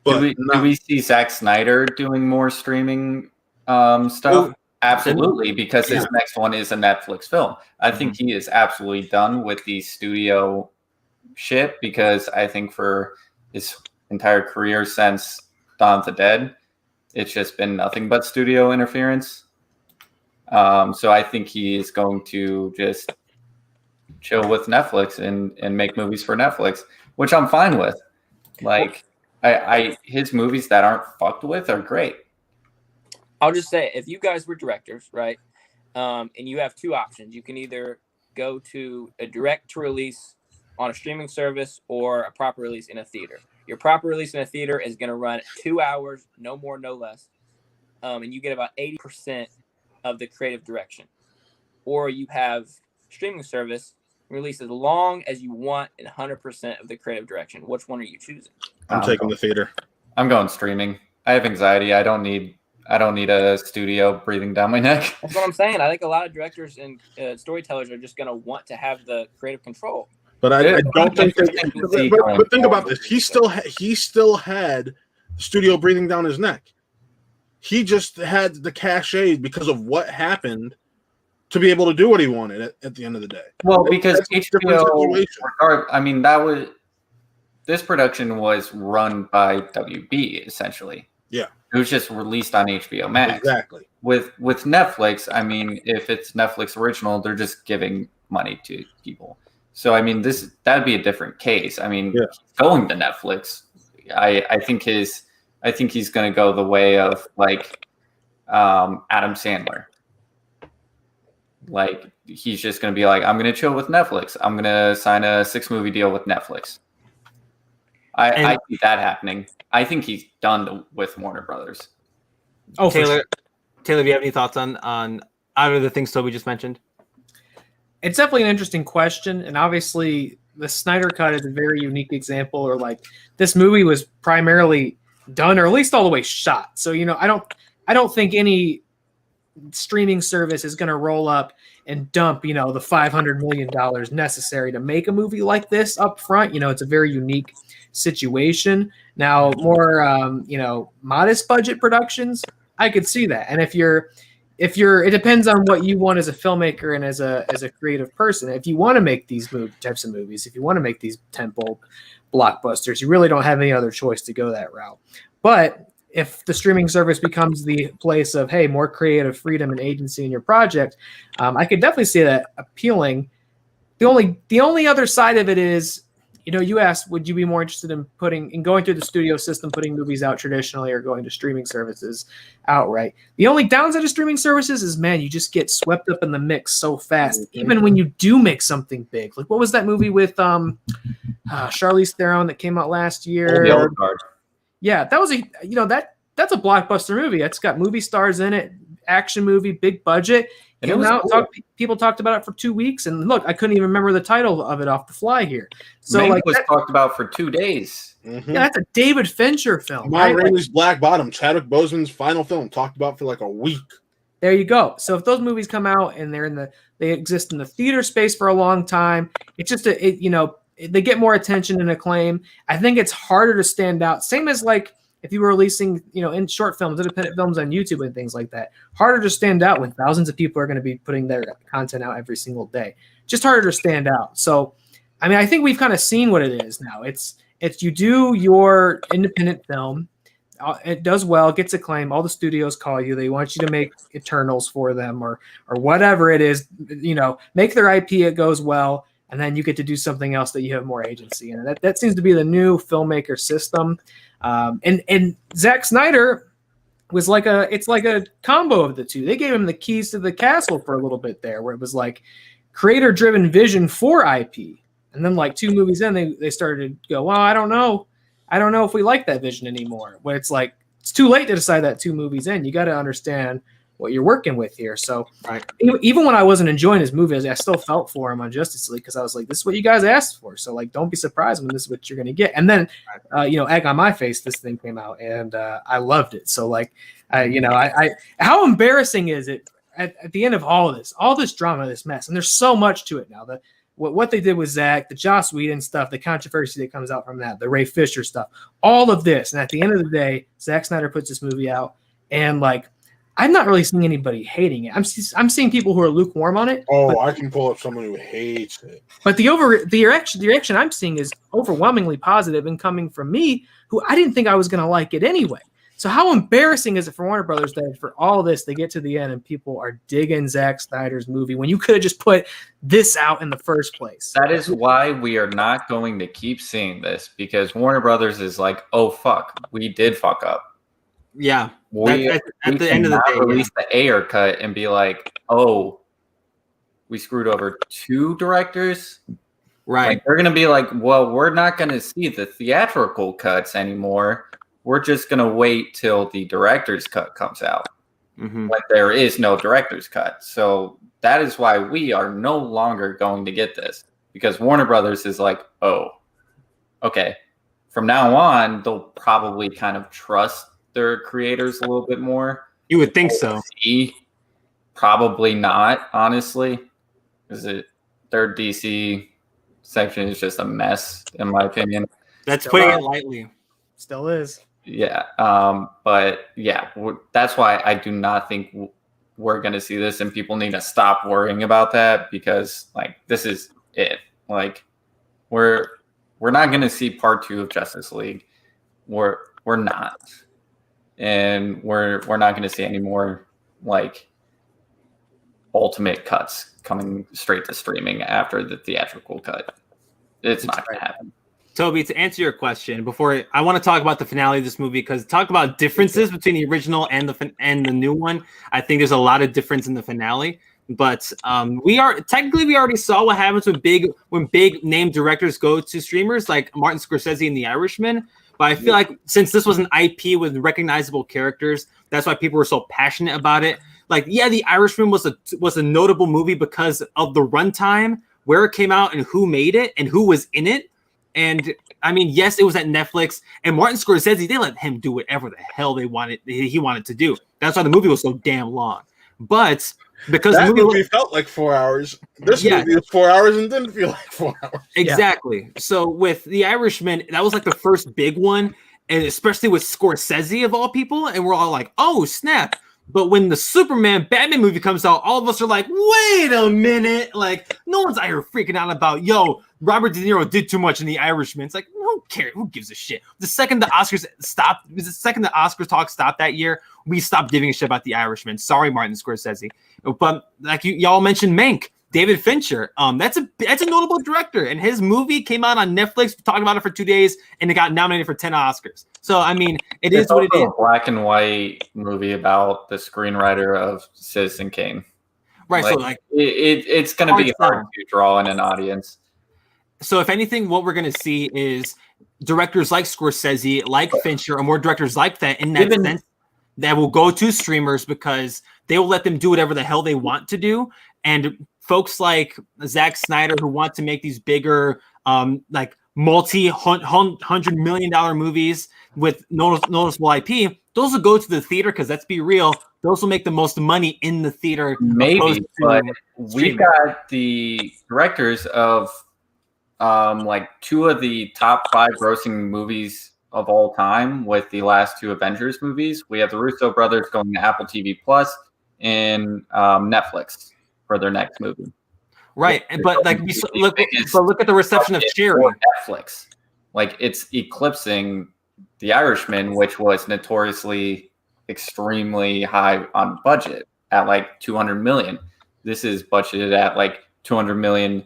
But do we see Zack Snyder doing more streaming stuff? Well, absolutely, because his next one is a Netflix film. I think he is absolutely done with the studio shit, because I think for his entire career since Dawn of the Dead, it's just been nothing but studio interference. So I think he is going to just chill with Netflix and make movies for Netflix, which I'm fine with. Like, his movies that aren't fucked with are great. I'll just say, if you guys were directors, right, and you have two options, you can either go to a direct to release on a streaming service or a proper release in a theater. Your proper release in a theater is going to run 2 hours, no more, no less, and you get about 80% of the creative direction. Or you have streaming service, release as long as you want and 100% of the creative direction. Which one are you choosing? I'm taking the theater. I'm going streaming. I have anxiety. I don't need a studio breathing down my neck. That's what I'm saying. I think a lot of directors and storytellers are just going to want to have the creative control. But I don't think. But think about this. He still had studio breathing down his neck. He just had the cachet because of what happened to be able to do what he wanted at the end of the day. Well, because HBO, this production was run by WB essentially. Yeah. It was just released on HBO Max. Exactly. With Netflix, I mean, if it's Netflix original, they're just giving money to people. So I mean, that'd be a different case. I mean, going to Netflix, I think he's going to go the way of like Adam Sandler. Like, he's just going to be like, I'm going to chill with Netflix. I'm going to sign a 6-movie deal with Netflix. I see that happening. I think he's done with Warner Brothers. Oh, Taylor, do you have any thoughts on either of the things Toby just mentioned? It's definitely an interesting question, and obviously the Snyder Cut is a very unique example. Or like, this movie was primarily done, or at least all the way shot. So I don't think any streaming service is going to roll up and dump the $500 million necessary to make a movie like this up front. It's a very unique situation. Now, more modest budget productions, I could see that. And if you're it depends on what you want as a filmmaker and as a creative person. If you want to make these types of movies, if you want to make these tentpole blockbusters, you really don't have any other choice to go that route. But if the streaming service becomes the place of, hey, more creative freedom and agency in your project, I could definitely see that appealing. The only other side of it is, you asked, would you be more interested in going through the studio system, putting movies out traditionally, or going to streaming services outright? The only downside of streaming services is, man, you just get swept up in the mix so fast, even when you do make something big. Like, what was that movie with Charlize Theron that came out last year? Yellow Card. Yeah, that was that's a blockbuster movie. It's got movie stars in it, action movie, big budget. And it was cool. People talked about it for 2 weeks, and look, I couldn't even remember the title of it off the fly here. So Mank was talked about for 2 days. Mm-hmm. Yeah, that's a David Fincher film. Ma Rainey's Black Bottom, Chadwick Boseman's final film, talked about for like a week. There you go. So if those movies come out and they exist in the theater space for a long time, it's just they get more attention and acclaim. I think it's harder to stand out. Same as like if you were releasing, in short films, independent films on YouTube and things like that. Harder to stand out when thousands of people are going to be putting their content out every single day. Just harder to stand out. So, I mean, I think we've kind of seen what it is now. It's you do your independent film. It does well, gets acclaim. All the studios call you. They want you to make Eternals for them or whatever it is. Make their IP. It goes well, and then you get to do something else that you have more agency in. That seems to be the new filmmaker system. And Zack Snyder was like a combo of the two. They gave him the keys to the castle for a little bit there, where it was like creator-driven vision for IP, and then like 2 movies in, they started to go, well, I don't know if we like that vision anymore. When it's like it's too late to decide that 2 movies in. You got to understand what you're working with here. So even when I wasn't enjoying his movies, I still felt for him on Justice League because I was like, this is what you guys asked for. So like, don't be surprised when this is what you're going to get. And then, egg on my face, this thing came out and I loved it. So like, how embarrassing is it at the end of all this drama, this mess, and there's so much to it now. What they did with Zach, the Joss Whedon stuff, the controversy that comes out from that, the Ray Fisher stuff, all of this. And at the end of the day, Zack Snyder puts this movie out, and like, I'm not really seeing anybody hating it. I'm seeing people who are lukewarm on it. Oh, I can pull up someone who hates it. But the reaction I'm seeing is overwhelmingly positive and coming from me, who I didn't think I was going to like it anyway. So how embarrassing is it for Warner Brothers that for all this, they get to the end and people are digging Zack Snyder's movie when you could have just put this out in the first place? That is why we are not going to keep seeing this, because Warner Brothers is like, oh, fuck, we did fuck up. Yeah. At the end of the day, release the Ayer cut and be like, oh, we screwed over 2 directors. Right. Like, they're going to be like, well, we're not going to see the theatrical cuts anymore. We're just going to wait till the director's cut comes out. Mm-hmm. When there is no director's cut. So that is why we are no longer going to get this, because Warner Brothers is like, oh, okay. From now on, they'll probably kind of trust their creators a little bit more. You would think so. Probably not, honestly. Their DC section is just a mess, in my opinion. That's putting it lightly. Still is. Yeah. But yeah, that's why I do not think we're going to see this, and people need to stop worrying about that, because like, this is it. Like, we're not going to see part 2 of Justice League. We're not. And we're not going to see any more like ultimate cuts coming straight to streaming after the theatrical cut. It's not going to happen. Toby, to answer your question, I want to talk about the finale of this movie, because talk about differences between the original and the new one. I think there's a lot of difference in the finale, but we already saw what happens when big name directors go to streamers, like Martin Scorsese in The Irishman. But I feel like since this was an IP with recognizable characters, that's why people were so passionate about it. Like, yeah, The Irishman was a notable movie because of the runtime, where it came out, and who made it, and who was in it. And I mean, yes, it was at Netflix, and Martin Scorsese, they let him do whatever the hell he wanted to do. That's why the movie was so damn long. But because that movie felt like 4 hours, this movie was 4 hours and didn't feel like 4 hours. Exactly. Yeah. So with The Irishman, that was like the first big one, and especially with Scorsese of all people, and we're all like, oh, snap. But when the Batman movie comes out, all of us are like, wait a minute. Like, no one's out here freaking out about, yo, Robert De Niro did too much in The Irishman. It's like, who cares? Who gives a shit? The second the Oscars talk stopped that year, we stopped giving a shit about The Irishman. Sorry, Martin Scorsese. But like y'all mentioned Mank, David Fincher. That's a notable director, and his movie came out on Netflix. We talked about it for 2 days, and it got nominated for 10 Oscars. So I mean, it's what it is. A black and white movie about the screenwriter of Citizen Kane. Right. Like, so like it's going to be hard to draw in an audience. So if anything, what we're going to see is directors like Scorsese, like Fincher, or more directors like that in that sense that will go to streamers, because they will let them do whatever the hell they want to do. And folks like Zack Snyder, who want to make these bigger, like multi-$100 million movies with noticeable IP, those will go to the theater because let's be real, those will make the most money in the theater. Maybe, but we've got the directors of like 2 of the top 5 grossing movies of all time with the last 2 Avengers movies. We have the Russo brothers going to Apple TV Plus and Netflix for their next movie. Right, but like look at the reception of Cherry. Netflix, like it's eclipsing The Irishman, which was notoriously extremely high on budget at like 200 million. This is budgeted at like 200 million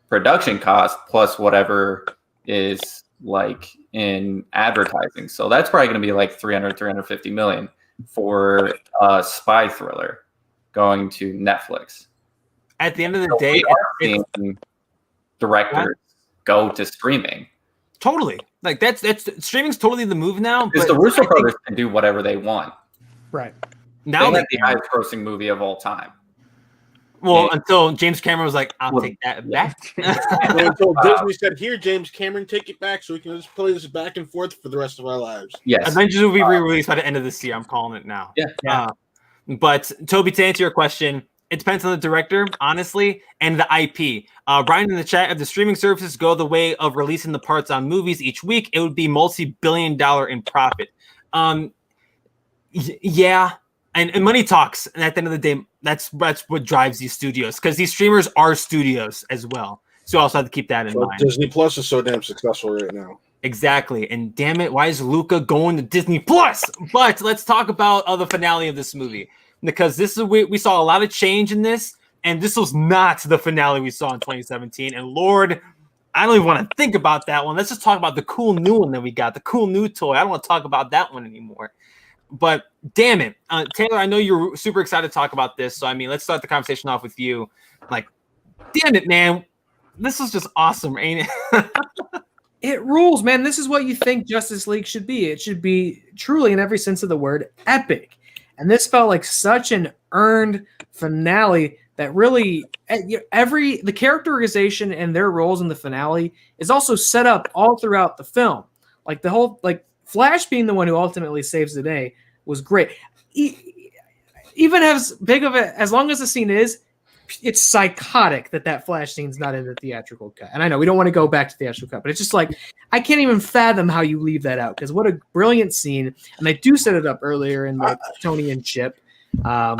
production cost plus whatever is like in advertising. So that's probably going to be like 350 million for a spy thriller going to Netflix. At the end of the day, directors go to streaming. Totally. Like that's streaming's totally the move now. Because the Russo brothers can do whatever they want. Right. Now they have the highest grossing movie of all time. Well, until James Cameron was like, I'll take that back. Until Disney said, here, James Cameron, take it back so we can just play this back and forth for the rest of our lives. Yes. Avengers will be re-released by the end of this year. I'm calling it now. Yeah. But Toby, to answer your question, it depends on the director, honestly, and the IP. Brian in the chat, if the streaming services go the way of releasing the parts on movies each week, it would be multi-billion-dollar in profit. Yeah. And money talks. And at the end of the day, that's what drives these studios, because these streamers are studios as well. So you also have to keep that in mind. Disney Plus is so damn successful right now. Exactly. And damn it, why is Luca going to Disney Plus? But let's talk about the finale of this movie, because this is we saw a lot of change in this, and this was not the finale we saw in 2017. And Lord, I don't even want to think about that one. Let's just talk about the cool new one that we got, the cool new toy. I don't want to talk about that one anymore. But damn it, Taylor, I know you're super excited to talk about this. So, I mean, let's start the conversation off with you. Like, damn it, man. This was just awesome, ain't it? It rules, man. This is what you think Justice League should be. It should be truly, in every sense of the word, epic. And this felt like such an earned finale that really the characterization and their roles in the finale is also set up all throughout the film. Like the whole, like Flash being the one who ultimately saves the day was great. Even as big of as long as the scene is, it's psychotic that Flash scene's not in the theatrical cut. And I know we don't want to go back to theatrical cut, but it's just like, I can't even fathom how you leave that out, because what a brilliant scene. And they do set it up earlier in like Tony and Chip. I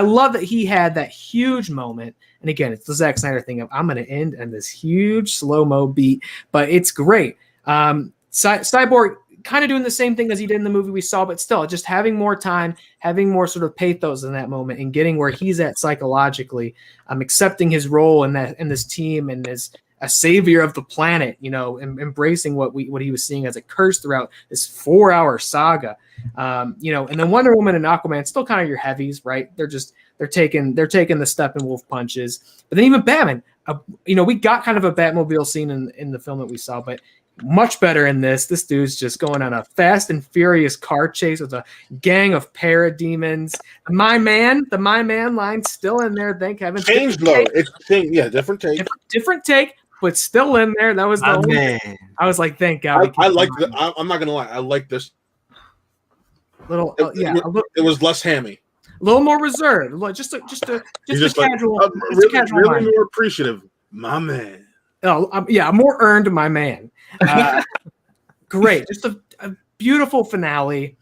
love that he had that huge moment. And again, it's the Zack Snyder thing of I'm going to end on this huge slow-mo beat, but it's great. Cyborg kind of doing the same thing as he did in the movie we saw, but still just having more time, having more sort of pathos in that moment, and getting where he's at psychologically, accepting his role in this team and as a savior of the planet, embracing what he was seeing as a curse throughout this 4-hour saga, and then Wonder Woman and Aquaman still kind of your heavies, right? They're taking the Steppenwolf punches, but then even Batman, we got kind of a Batmobile scene in the film that we saw, but much better in this. This dude's just going on a fast and furious car chase with a gang of parademons. The my man line still in there. Thank heaven. Changed though. It's different take. Different take, but still in there. That was the only thing. I was like, thank God. I like. I'm not gonna lie. I like this. It was less hammy. A little more reserved. Just a casual. Really more appreciative. My man. Oh, more earned, my man. Great, just a beautiful finale.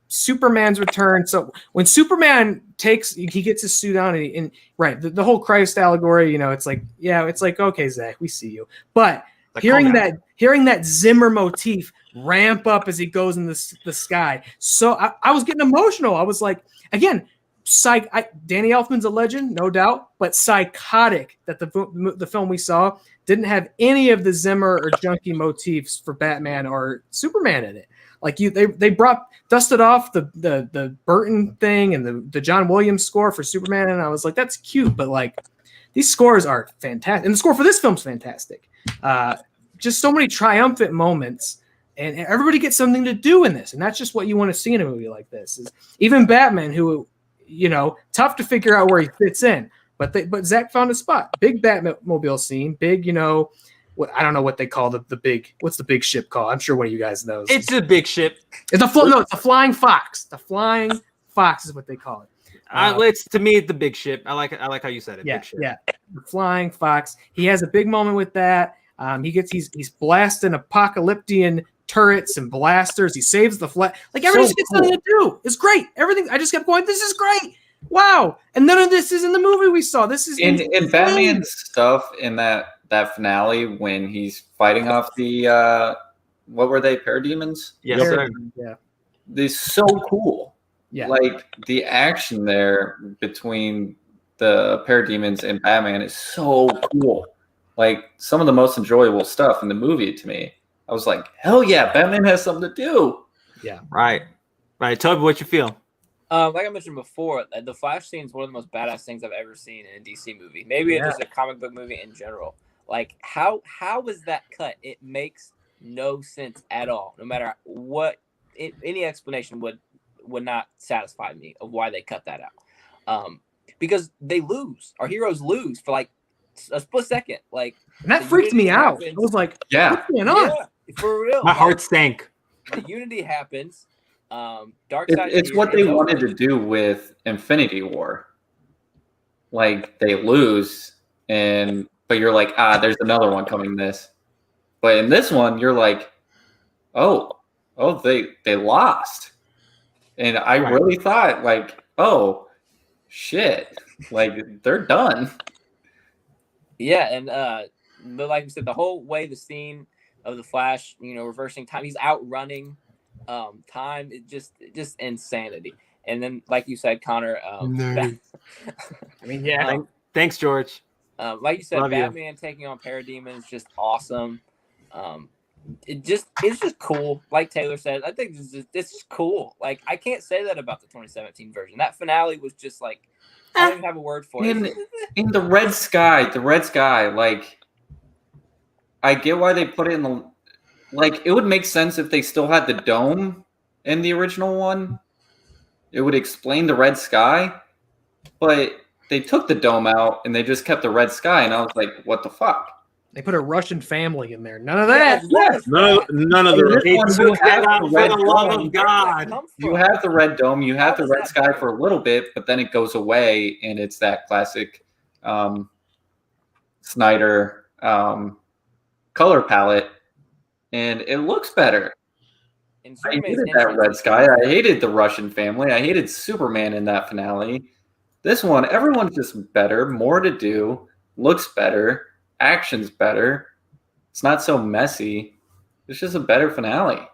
Superman's return. So when Superman he gets his suit on, and the whole Christ allegory, it's like okay, Zach, we see you. But hearing that Zimmer motif ramp up as he goes in the sky, so I was getting emotional. I was like, again. Danny Elfman's a legend, no doubt, but psychotic that the film we saw didn't have any of the Zimmer or junkie motifs for Batman or Superman in it. Like they dusted off the Burton thing and the John Williams score for Superman, and I was like, that's cute, but like these scores are fantastic, and the score for this film's fantastic. Just so many triumphant moments. and everybody gets something to do in this, and that's just what you want to see in a movie like this. Is even Batman, who, tough to figure out where he fits in, but Zack found a spot. Big Batmobile scene, big, I don't know what they call the big. What's the big ship called? I'm sure one of you guys knows. It's a big ship. It's a flying fox. The flying fox is what they call it. It's to me the big ship. I like how you said it. Yeah, big ship. yeah. The flying fox. He has a big moment with that. He's blasting apocalyptic turrets and blasters. He saves the flag. Like everybody gets something to do. It's great. Everything. I just kept going. This is great. Wow. And none of this is in the movie we saw. This is in Batman's stuff in that finale when he's fighting off the what were they, parademons? Yes, sir. Yeah. They're so cool. Yeah. Like the action there between the parademons and Batman is so cool. Like some of the most enjoyable stuff in the movie to me. I was like, hell yeah, Batman has something to do. Yeah. Right. Toby, what you feel? Like I mentioned before, the Flash scene is one of the most badass things I've ever seen in a DC movie. Maybe it's just a comic book movie in general. Like how was that cut? It makes no sense at all. No matter what, any explanation would not satisfy me of why they cut that out. Because they lose. Our heroes lose for like a split second. Like, and that freaked me out. I was like, what's going on? Yeah, for real. My heart sank. The unity happens. Darkseid. It's what they wanted to do with Infinity War. Like they lose, but you're like, there's another one coming. But in this one, you're like, oh, they lost, and I really thought like, oh, shit, like they're done. Yeah, and but like we said, the whole way the scene of the Flash, reversing time, he's outrunning time, it just insanity. And then, like you said, Connor, thanks, George. Like you said, Love Batman taking on parademons, just awesome. It's just cool. Like Taylor said, I think this is cool. Like I can't say that about the 2017 version. That finale was just like, I don't even have a word for it. In the red sky, like I get why they put it in the, like it would make sense if they still had the dome in the original one. It would explain the red sky, but they took the dome out and they just kept the red sky, and I was like, what the fuck? They put a Russian family in there. None of that. None of the. You have the red dome. You have the red sky for a little bit, but then it goes away, and it's that classic Snyder color palette, and it looks better. I hated that red sky. I hated the Russian family. I hated Superman in that finale. This one, everyone's just better, more to do, looks better. Action's better. It's not so messy. It's just a better finale.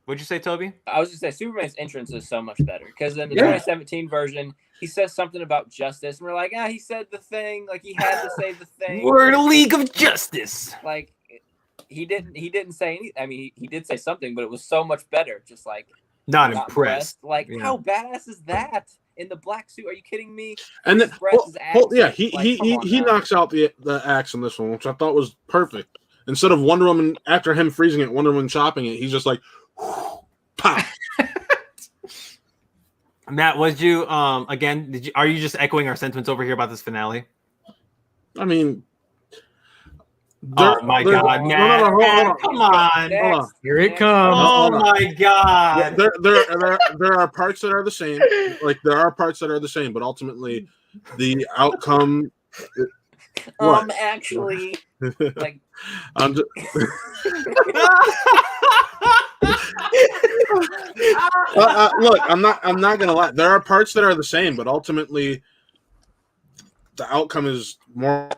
What'd you say, Toby? I was just saying Superman's entrance is so much better because in the 2017 version, he says something about justice, and we're like, he said the thing, like he had to say the thing. We're in a league of justice. Like he didn't say anything. I mean, he did say something, but it was so much better. Just like not impressed. Like how badass is that? In the black suit, are you kidding me? And then, he knocks out the axe in this one, which I thought was perfect. Instead of Wonder Woman, after him freezing it, Wonder Woman chopping it, he's just like, pop. Matt, was you again? Are you just echoing our sentiments over here about this finale? I mean, oh my God, Matt! Come on, here it comes. Oh my God! There are parts that are the same. Like there are parts that are the same, but ultimately, the outcome. Actually, like I'm just. Look, I'm not gonna lie. There are parts that are the same, but ultimately, the outcome is more.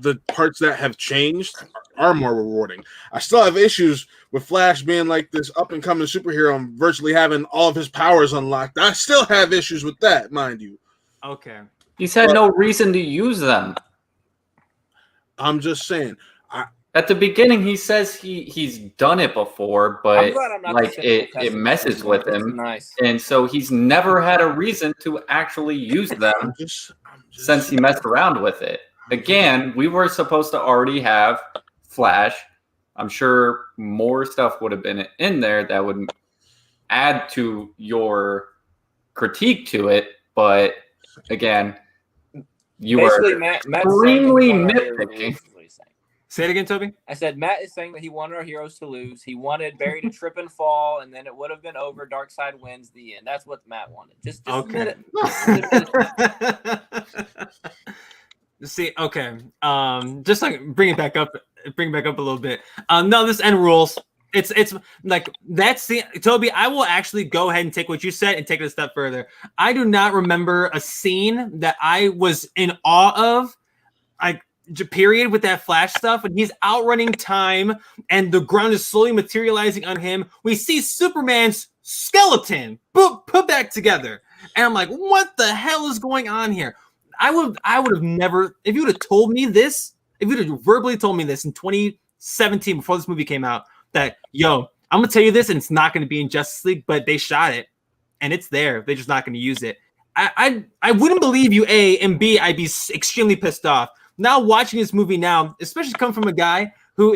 The parts that have changed are more rewarding. I still have issues with Flash being like this up and coming superhero and virtually having all of his powers unlocked. I still have issues with that, mind you. Okay. He's had no reason to use them. I'm just saying. At the beginning, he says he's done it before, but like it messes with him. Nice. And so he's never had a reason to actually use them since he messed around with it. Again, we were supposed to already have Flash I'm sure more stuff would have been in there that would add to your critique to it. But again, you basically are Matt's extremely nitpicking. Say it again, Toby. I said Matt is saying that he wanted our heroes to lose. He wanted Barry to trip and fall, and then it would have been over. Darkseid wins the end. That's what Matt wanted. Just okay. Admit it. See, okay. Just like bring it back up a little bit. No, this end rules. It's like that's the Toby. I will actually go ahead and take what you said and take it a step further. I do not remember a scene that I was in awe of, like period, with that Flash stuff when he's outrunning time and the ground is slowly materializing on him. We see Superman's skeleton put back together, and I'm like, what the hell is going on here? I would have never, if you would have told me this, if you would have verbally told me this in 2017 before this movie came out, that I'm gonna tell you this and it's not gonna be in Justice League, but they shot it and it's there. They're just not gonna use it. I wouldn't believe you, A, and B, I'd be extremely pissed off. Now watching this movie now, especially come from a guy who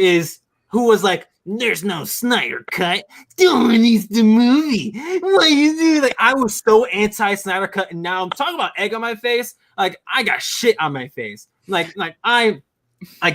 was like, there's no Snyder cut. Don't release the movie. What you do? Like, I was so anti-Snyder cut, and now I'm talking about egg on my face. Like, I got shit on my face. Like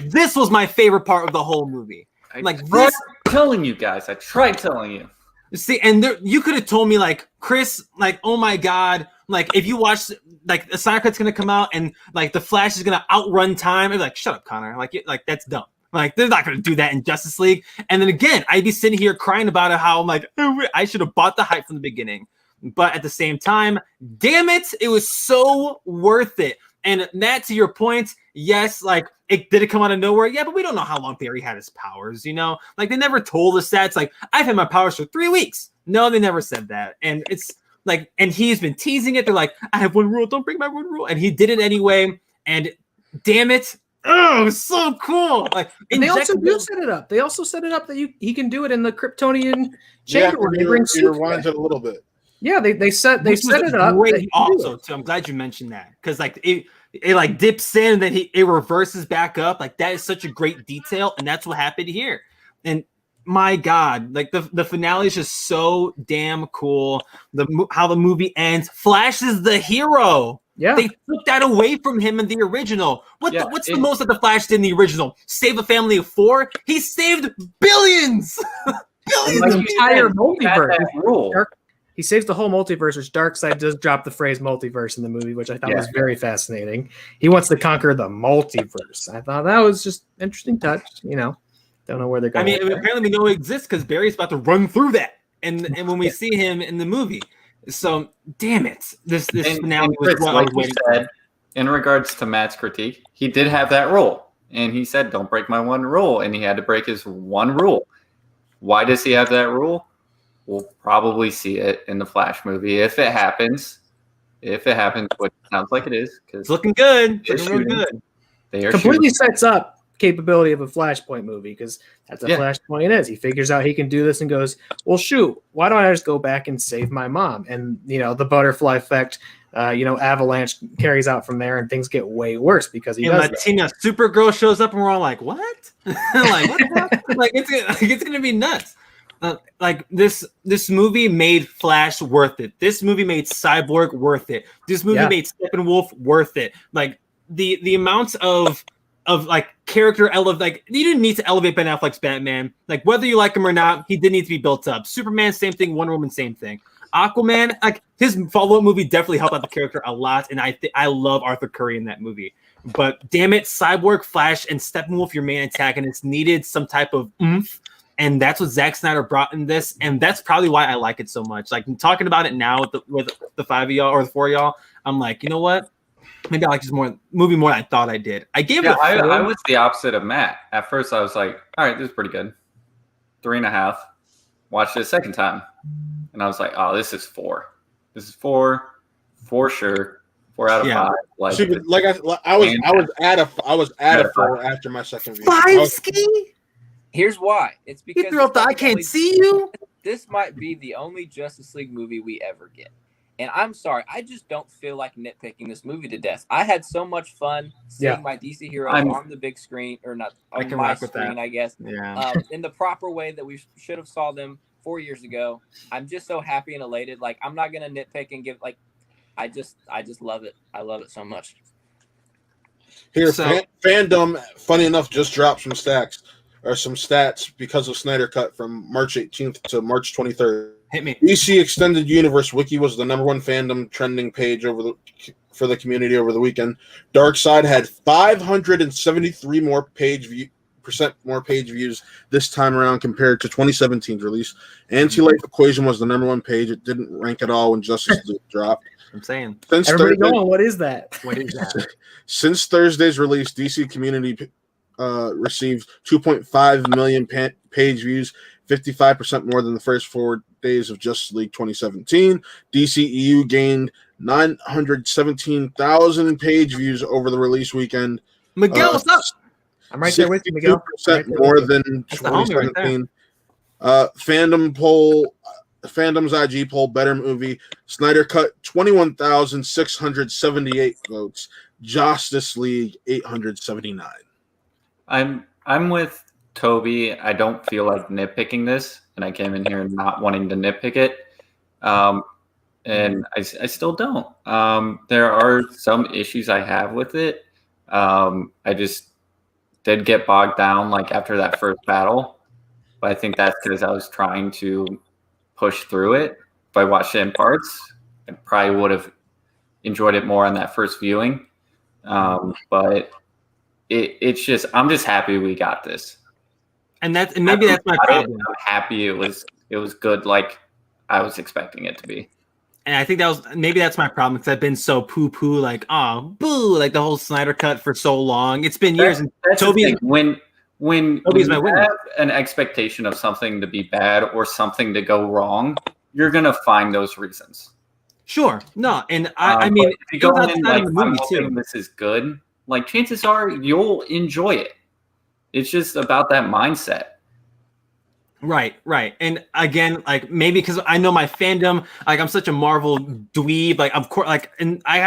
this was my favorite part of the whole movie. I tried telling you guys. I tried telling you. See, and you could have told me, like, Chris, like, oh my God, like, if you watch, like, the Snyder cut's gonna come out and like the Flash is gonna outrun time. I'd be like, shut up, Connor. Like that's dumb. Like, they're not gonna do that in Justice League. And then again, I'd be sitting here crying about it, how I'm like, I should have bought the hype from the beginning. But at the same time, damn it, it was so worth it. And Matt, to your point, yes, like, did it come out of nowhere? Yeah, but we don't know how long Barry had his powers, you know? Like, they never told us that. It's like, I've had my powers for 3 weeks. No, they never said that. And it's like, and he's been teasing it. They're like, I have one rule, don't break my one rule. And he did it anyway. And damn it, oh, it was so cool. Like, they also do set it up. They also set it up that he can do it in the Kryptonian chamber where they bring Peter winds it a little bit. Yeah, they set it up. Great also, too. I'm glad you mentioned that, because like it like dips in and then it reverses back up. Like, that is such a great detail, and that's what happened here. And my God, like the finale is just so damn cool. How the movie ends. Flash is the hero. Yeah, they took that away from him in the original. What's the most that the Flash did in the original? Save a family of 4. He saved billions. Billions. Like, entire multiverse. He saves the whole multiverse, which Darkseid does drop the phrase multiverse in the movie, which I thought was very fascinating. He wants to conquer the multiverse. I thought that was just interesting touch. You know, don't know where they're going. I mean, apparently we know it exists because Barry's about to run through that, and when we see him in the movie, so damn it, this finale was what I was waiting for. In regards to Matt's critique, he did have that rule, and he said, "Don't break my one rule," and he had to break his one rule. Why does he have that rule? We'll probably see it in the Flash movie if it happens. Which sounds like it is. It's looking good. It's looking good. They are completely sets up capability of a Flashpoint movie, because that's what Flashpoint is. He figures out he can do this and goes, well, shoot, why don't I just go back and save my mom? And, you know, the butterfly effect, Avalanche carries out from there, and things get way worse because he does Latina Supergirl shows up and we're all like, what? Like, what the hell? Like, it's going to be nuts. Like, this movie made Flash worth it. This movie made Cyborg worth it. This movie made Steppenwolf worth it. Like, the amounts of like character like, you didn't need to elevate Ben Affleck's Batman. Like, whether you like him or not, he did need to be built up. Superman, same thing. Wonder Woman, same thing. Aquaman, like, his follow-up movie definitely helped out the character a lot, and I love Arthur Curry in that movie. But damn it, Cyborg, Flash, and Steppenwolf, your main antagonist, needed some type of oomph. And that's what Zack Snyder brought in this, and that's probably why I like it so much. Like, I'm talking about it now with the 5 of y'all or the 4 of y'all, I'm like, you know what? Maybe I like this movie more than I thought I did. I gave it. I was the opposite of Matt. At first, I was like, all right, this is pretty good. 3.5. Watched it a second time, and I was like, oh, this is 4. This is 4 for sure. 4 out of 5. Like, I was at a 4 after my second view. 5 ski. Here's why. It's because I can't see you. This might be the only Justice League movie we ever get. And I'm sorry, I just don't feel like nitpicking this movie to death. I had so much fun seeing my DC heroes on the big screen, or not on my screen, I guess. Yeah. In the proper way that we should have saw them 4 years ago. I'm just so happy and elated. Like, I'm not gonna nitpick and give like, I just love it. I love it so much. Here, fandom, funny enough, just dropped some stats because of Snyder Cut from March 18th to March 23rd. Hit me. DC Extended Universe Wiki was the #1 fandom trending page for the community over the weekend. Darkseid had 573 more page views this time around compared to 2017's release. Anti-Life Equation was the #1 page. It didn't rank at all when Justice League dropped. I'm saying. Everybody going, what is that? What is that? Since Thursday's release, DC Community received 2.5 million page views, 55% more than the first 4 days of Justice League 2017. DCEU gained 917,000 page views over the release weekend. Miguel, what's up? I'm right there with you, Miguel. 2% more than 2017. Fandom's IG poll, better movie. Snyder Cut 21,678 votes. Justice League 879. I'm with Toby. I don't feel like nitpicking this, and I came in here not wanting to nitpick it. And I still don't. There are some issues I have with it. I just did get bogged down like after that first battle, but I think that's because I was trying to push through it. If I watched it in parts, I probably would have enjoyed it more on that first viewing. But it's just, I'm just happy we got this. And maybe that's my problem. I'm happy it was good like I was expecting it to be. And I think that's my problem, because I've been so poo-poo, like, oh, boo, like the whole Snyder Cut for so long. It's been years. And Toby, when you have an expectation of something to be bad or something to go wrong, you're gonna find those reasons. Sure, no, and I mean, if you go in like, I'm hoping this is good, like chances are you'll enjoy it. It's just about that mindset. Right. And again, like maybe because I know my fandom, like I'm such a Marvel dweeb, like of course, like, and I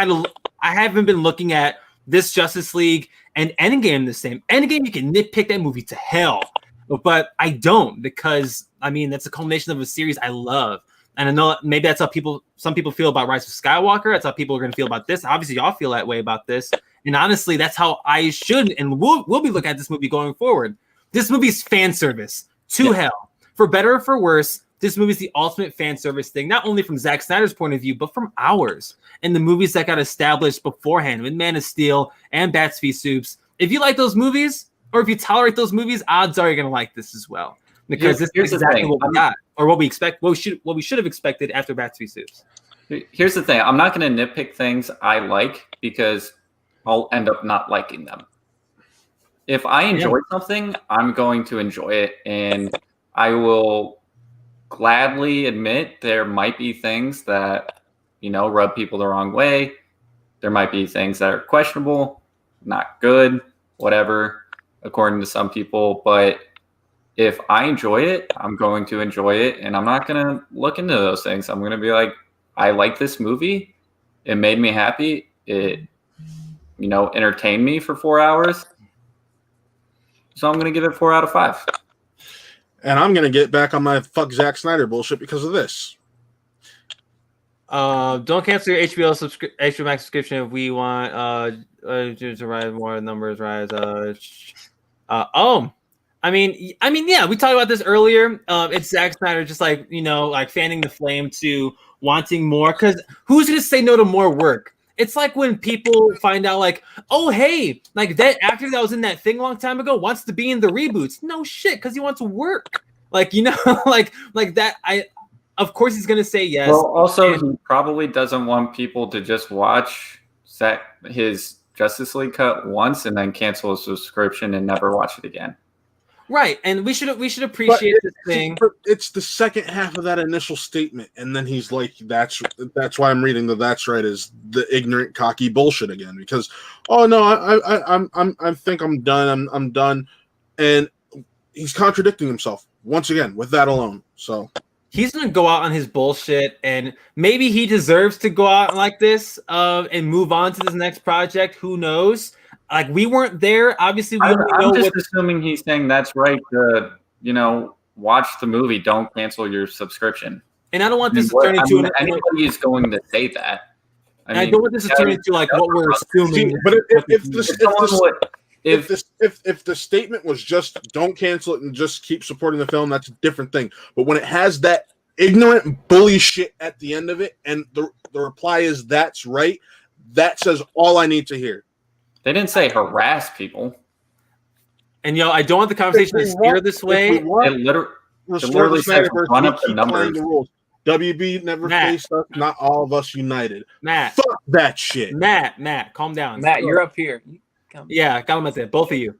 haven't been looking at this Justice League and Endgame the same. Endgame, you can nitpick that movie to hell, but I don't, because I mean that's a culmination of a series I love, and I know maybe that's how some people feel about Rise of Skywalker. That's how people are going to feel about this. Obviously, y'all feel that way about this, and honestly, that's how I should and we'll be looking at this movie going forward. This movie's fan service to hell. For better or for worse, this movie is the ultimate fan service thing, not only from Zack Snyder's point of view, but from ours. And the movies that got established beforehand with Man of Steel and Bats v Soups. If you like those movies, or if you tolerate those movies, odds are you're going to like this as well. Because this is exactly what we got, or what we expect, what we should have expected after Bats v Soups. Here's the thing. I'm not going to nitpick things I like because I'll end up not liking them. If I enjoy something, I'm going to enjoy it, and I will gladly admit there might be things that, rub people the wrong way. There might be things that are questionable, not good, whatever, according to some people. But if I enjoy it, I'm going to enjoy it, and I'm not going to look into those things. I'm going to be like, I like this movie. It made me happy. It, entertained me for 4 hours. So I'm going to give it 4 out of 5. And I'm going to get back on my fuck Zack Snyder bullshit because of this. Don't cancel your HBO Max subscription if we want to rise more numbers rise. I mean, yeah, we talked about this earlier. It's Zack Snyder just like fanning the flame to wanting more, because who's going to say no to more work? It's like when people find out, like, oh, hey, like that actor that was in that thing a long time ago wants to be in the reboots. No shit, because he wants to work. Like, like that. Of course, he's gonna say yes. Well, also, he probably doesn't want people to just watch his Justice League cut once and then cancel his subscription and never watch it again. Right, and we should appreciate this thing. It's the second half of that initial statement, and then he's like, "That's why I'm reading that's right," is the ignorant, cocky bullshit again. Because, oh no, I think I'm done. I'm done, and he's contradicting himself once again with that alone. So, he's gonna go out on his bullshit, and maybe he deserves to go out like this and move on to this next project. Who knows? Like, we weren't there. Obviously, we only know I'm just what. assuming he's saying that's right to, watch the movie. Don't cancel your subscription. And I don't want this to turn into anybody is going to say that. I don't want this to turn into like what we're assuming. But if the statement was just don't cancel it and just keep supporting the film, that's a different thing. But when it has that ignorant bully shit at the end of it, and the reply is that's right, that says all I need to hear. They didn't say harass people. And I don't want the conversation to steer this way. It literally says run up the numbers. The rules. WB never faced us, not all of us united. Matt. Fuck that shit. Matt, calm down. Matt, you're up here. Yeah, got him at that. Both of you.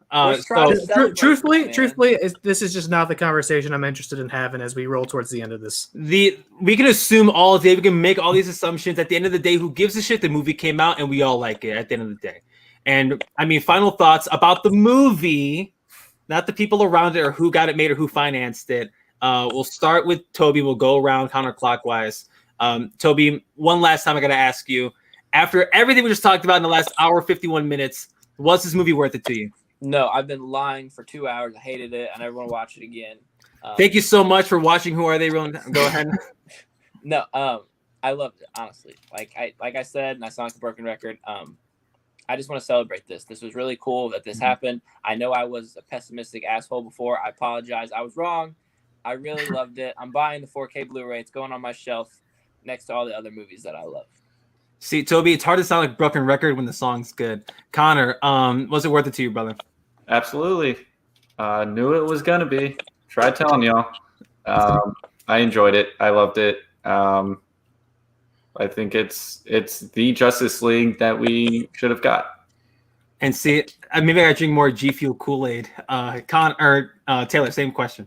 Truthfully, this is just not the conversation I'm interested in having as we roll towards the end of this. We can assume all day. We can make all these assumptions. At the end of the day, who gives a shit? The movie came out, and we all like it. At the end of the day, and I mean, final thoughts about the movie, not the people around it or who got it made or who financed it. We'll start with Toby. We'll go around counterclockwise. Toby, one last time I got to ask you, after everything we just talked about in the last hour, 51 minutes, was this movie worth it to you? No, I've been lying for 2 hours. I hated it. I never want to watch it again. Thank you so much for watching. Who Are They? Go ahead. No, I loved it, honestly. Like I said, and I sound like a broken record. I just want to celebrate this. This was really cool that this happened. I know I was a pessimistic asshole before. I apologize. I was wrong. I really loved it. I'm buying the 4K Blu-ray. It's going on my shelf next to all the other movies that I love. See, Toby, it's hard to sound like a broken record when the song's good. Connor, was it worth it to you, brother? Absolutely. Knew it was gonna be. Tried telling y'all. I enjoyed it. I loved it. I think it's the Justice League that we should have got. And see, maybe I drink more G Fuel Kool-Aid. Taylor, same question.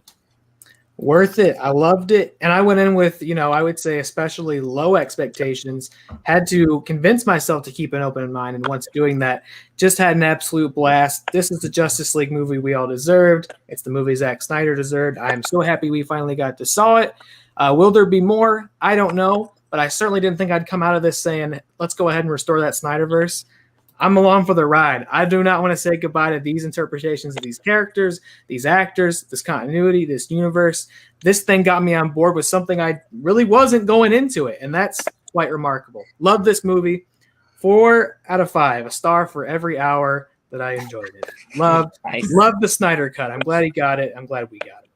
Worth it. I loved it. And I went in with, I would say especially low expectations, had to convince myself to keep an open mind. And once doing that, just had an absolute blast. This is the Justice League movie we all deserved. It's the movie Zack Snyder deserved. I'm so happy we finally got to saw it. Will there be more? I don't know. But I certainly didn't think I'd come out of this saying, let's go ahead and restore that Snyderverse. I'm along for the ride. I do not want to say goodbye to these interpretations of these characters, these actors, this continuity, this universe. This thing got me on board with something I really wasn't going into it, and that's quite remarkable. Love this movie. 4 out of 5, a star for every hour that I enjoyed it. Love the Snyder cut. I'm glad he got it. I'm glad we got it.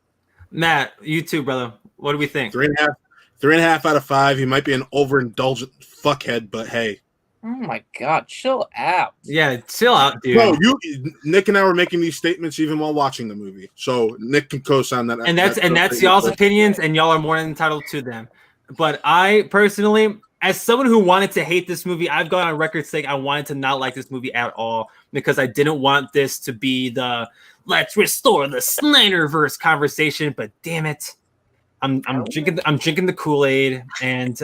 Matt, you too, brother. What do we think? 3.5 out of 5. He might be an overindulgent fuckhead, but hey. Oh my God, chill out. Yeah, chill out, dude. No, Nick and I were making these statements even while watching the movie, so Nick can co-sign that. And that's y'all's opinions, and y'all are more than entitled to them. But I personally, as someone who wanted to hate this movie, I've gone on record saying I wanted to not like this movie at all because I didn't want this to be the let's restore the Snyderverse conversation. But damn it, I'm drinking the Kool-Aid, and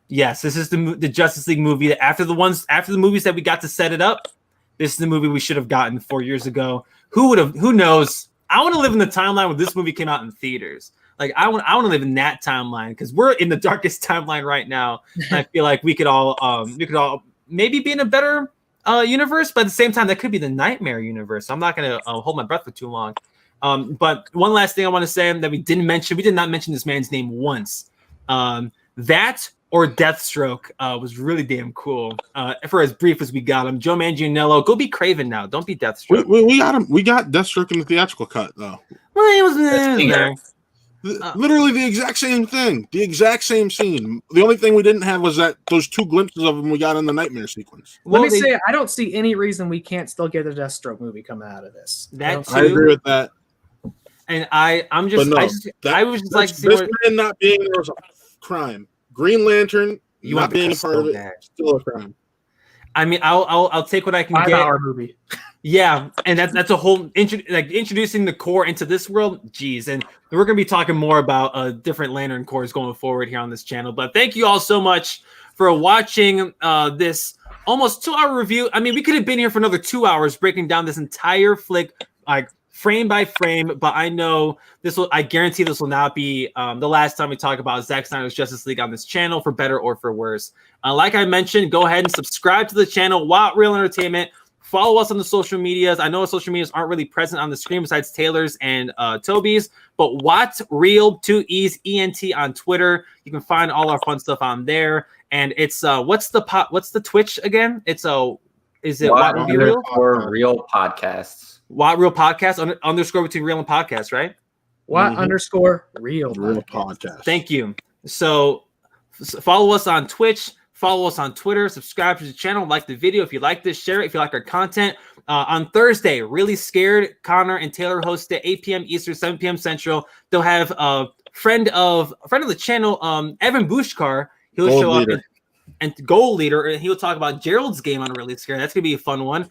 yes, this is the Justice League movie that after the movies that we got to set it up, this is the movie we should have gotten 4 years ago. Who knows? I want to live in the timeline where this movie came out in theaters. Like I want to live in that timeline because we're in the darkest timeline right now. And I feel like we could all maybe be in a better universe, but at the same time, that could be the nightmare universe. So I'm not gonna hold my breath for too long. But one last thing I want to say that we did not mention this man's name once. That or Deathstroke was really damn cool. For as brief as we got him, Joe Manganiello, go be Craven now. Don't be Deathstroke. We got him. We got Deathstroke in the theatrical cut though. Well, it was there. Literally the exact same thing, the exact same scene. The only thing we didn't have was those 2 glimpses of him we got in the nightmare sequence. Let me say, I don't see any reason we can't still get a Deathstroke movie coming out of this. I agree with that. And I was just like, this man not being there was a crime. Green Lantern not being a part of it, still a crime. I mean, I'll take what I can get. 5-hour movie. Yeah, and that's a whole introducing the core into this world. Geez, and we're gonna be talking more about different Lantern cores going forward here on this channel. But thank you all so much for watching this almost 2-hour review. I mean, we could have been here for another 2 hours breaking down this entire flick, like frame by frame, but I know I guarantee this will not be the last time we talk about Zack Snyder's Justice League on this channel, for better or for worse. Like I mentioned, go ahead and subscribe to the channel, Watt Real Entertainment. Follow us on the social medias. I know our social medias aren't really present on the screen besides Taylor's and Toby's, but Watt Real 2 E's ENT on Twitter. You can find all our fun stuff on there. And it's what's the Twitch again? It's is it Watt Real or Real Podcasts? Watt Real Podcast underscore between Real and Podcast, right? Watt underscore Real Podcast. Thank you. So follow us on Twitch. Follow us on Twitter, subscribe to the channel, like the video. If you like this, share it. If you like our content. On Thursday, Really Scared, Connor and Taylor host at 8 p.m. Eastern, 7 p.m. Central. They'll have a friend of the channel, Evan Bushkar. He'll show up and goal leader, and he'll talk about Gerald's game on Really Scared. That's going to be a fun one.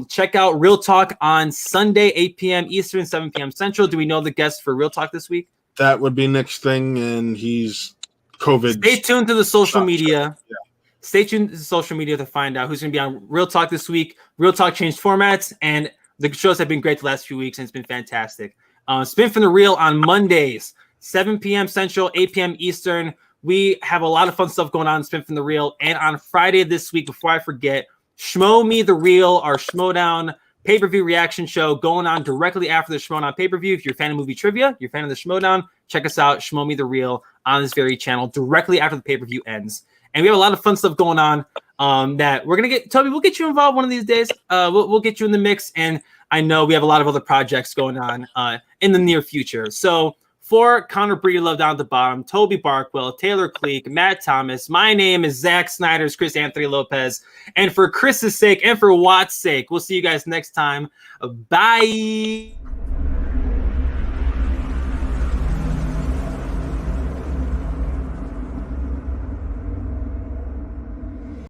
Check out Real Talk on Sunday, 8 p.m. Eastern, 7 p.m. Central. Do we know the guest for Real Talk this week? That would be Nick's thing, and he's COVID. Stay tuned to the social media. Yeah. Stay tuned to the social media to find out who's going to be on Real Talk this week. Real Talk changed formats, and the shows have been great the last few weeks, and it's been fantastic. Spin from the Real on Mondays, 7 p.m. Central, 8 p.m. Eastern. We have a lot of fun stuff going on in Spin from the Real. And on Friday this week, before I forget, Schmo Me the Real, our Schmodown pay-per-view reaction show going on directly after the Schmodown pay-per-view. If you're a fan of movie trivia, you're a fan of the Schmodown, check us out, Schmo Me the Real, on this very channel directly after the pay-per-view ends. And we have a lot of fun stuff going on that we're going to get. Toby, we'll get you involved one of these days. We'll get you in the mix. And I know we have a lot of other projects going on in the near future. So for Connor Breedlove down at the bottom, Toby Barkwell, Taylor Cleek, Matt Thomas, my name is Zack Snyder's Chris Anthony Lopez. And for Chris's sake and for Watt's sake, we'll see you guys next time. Bye.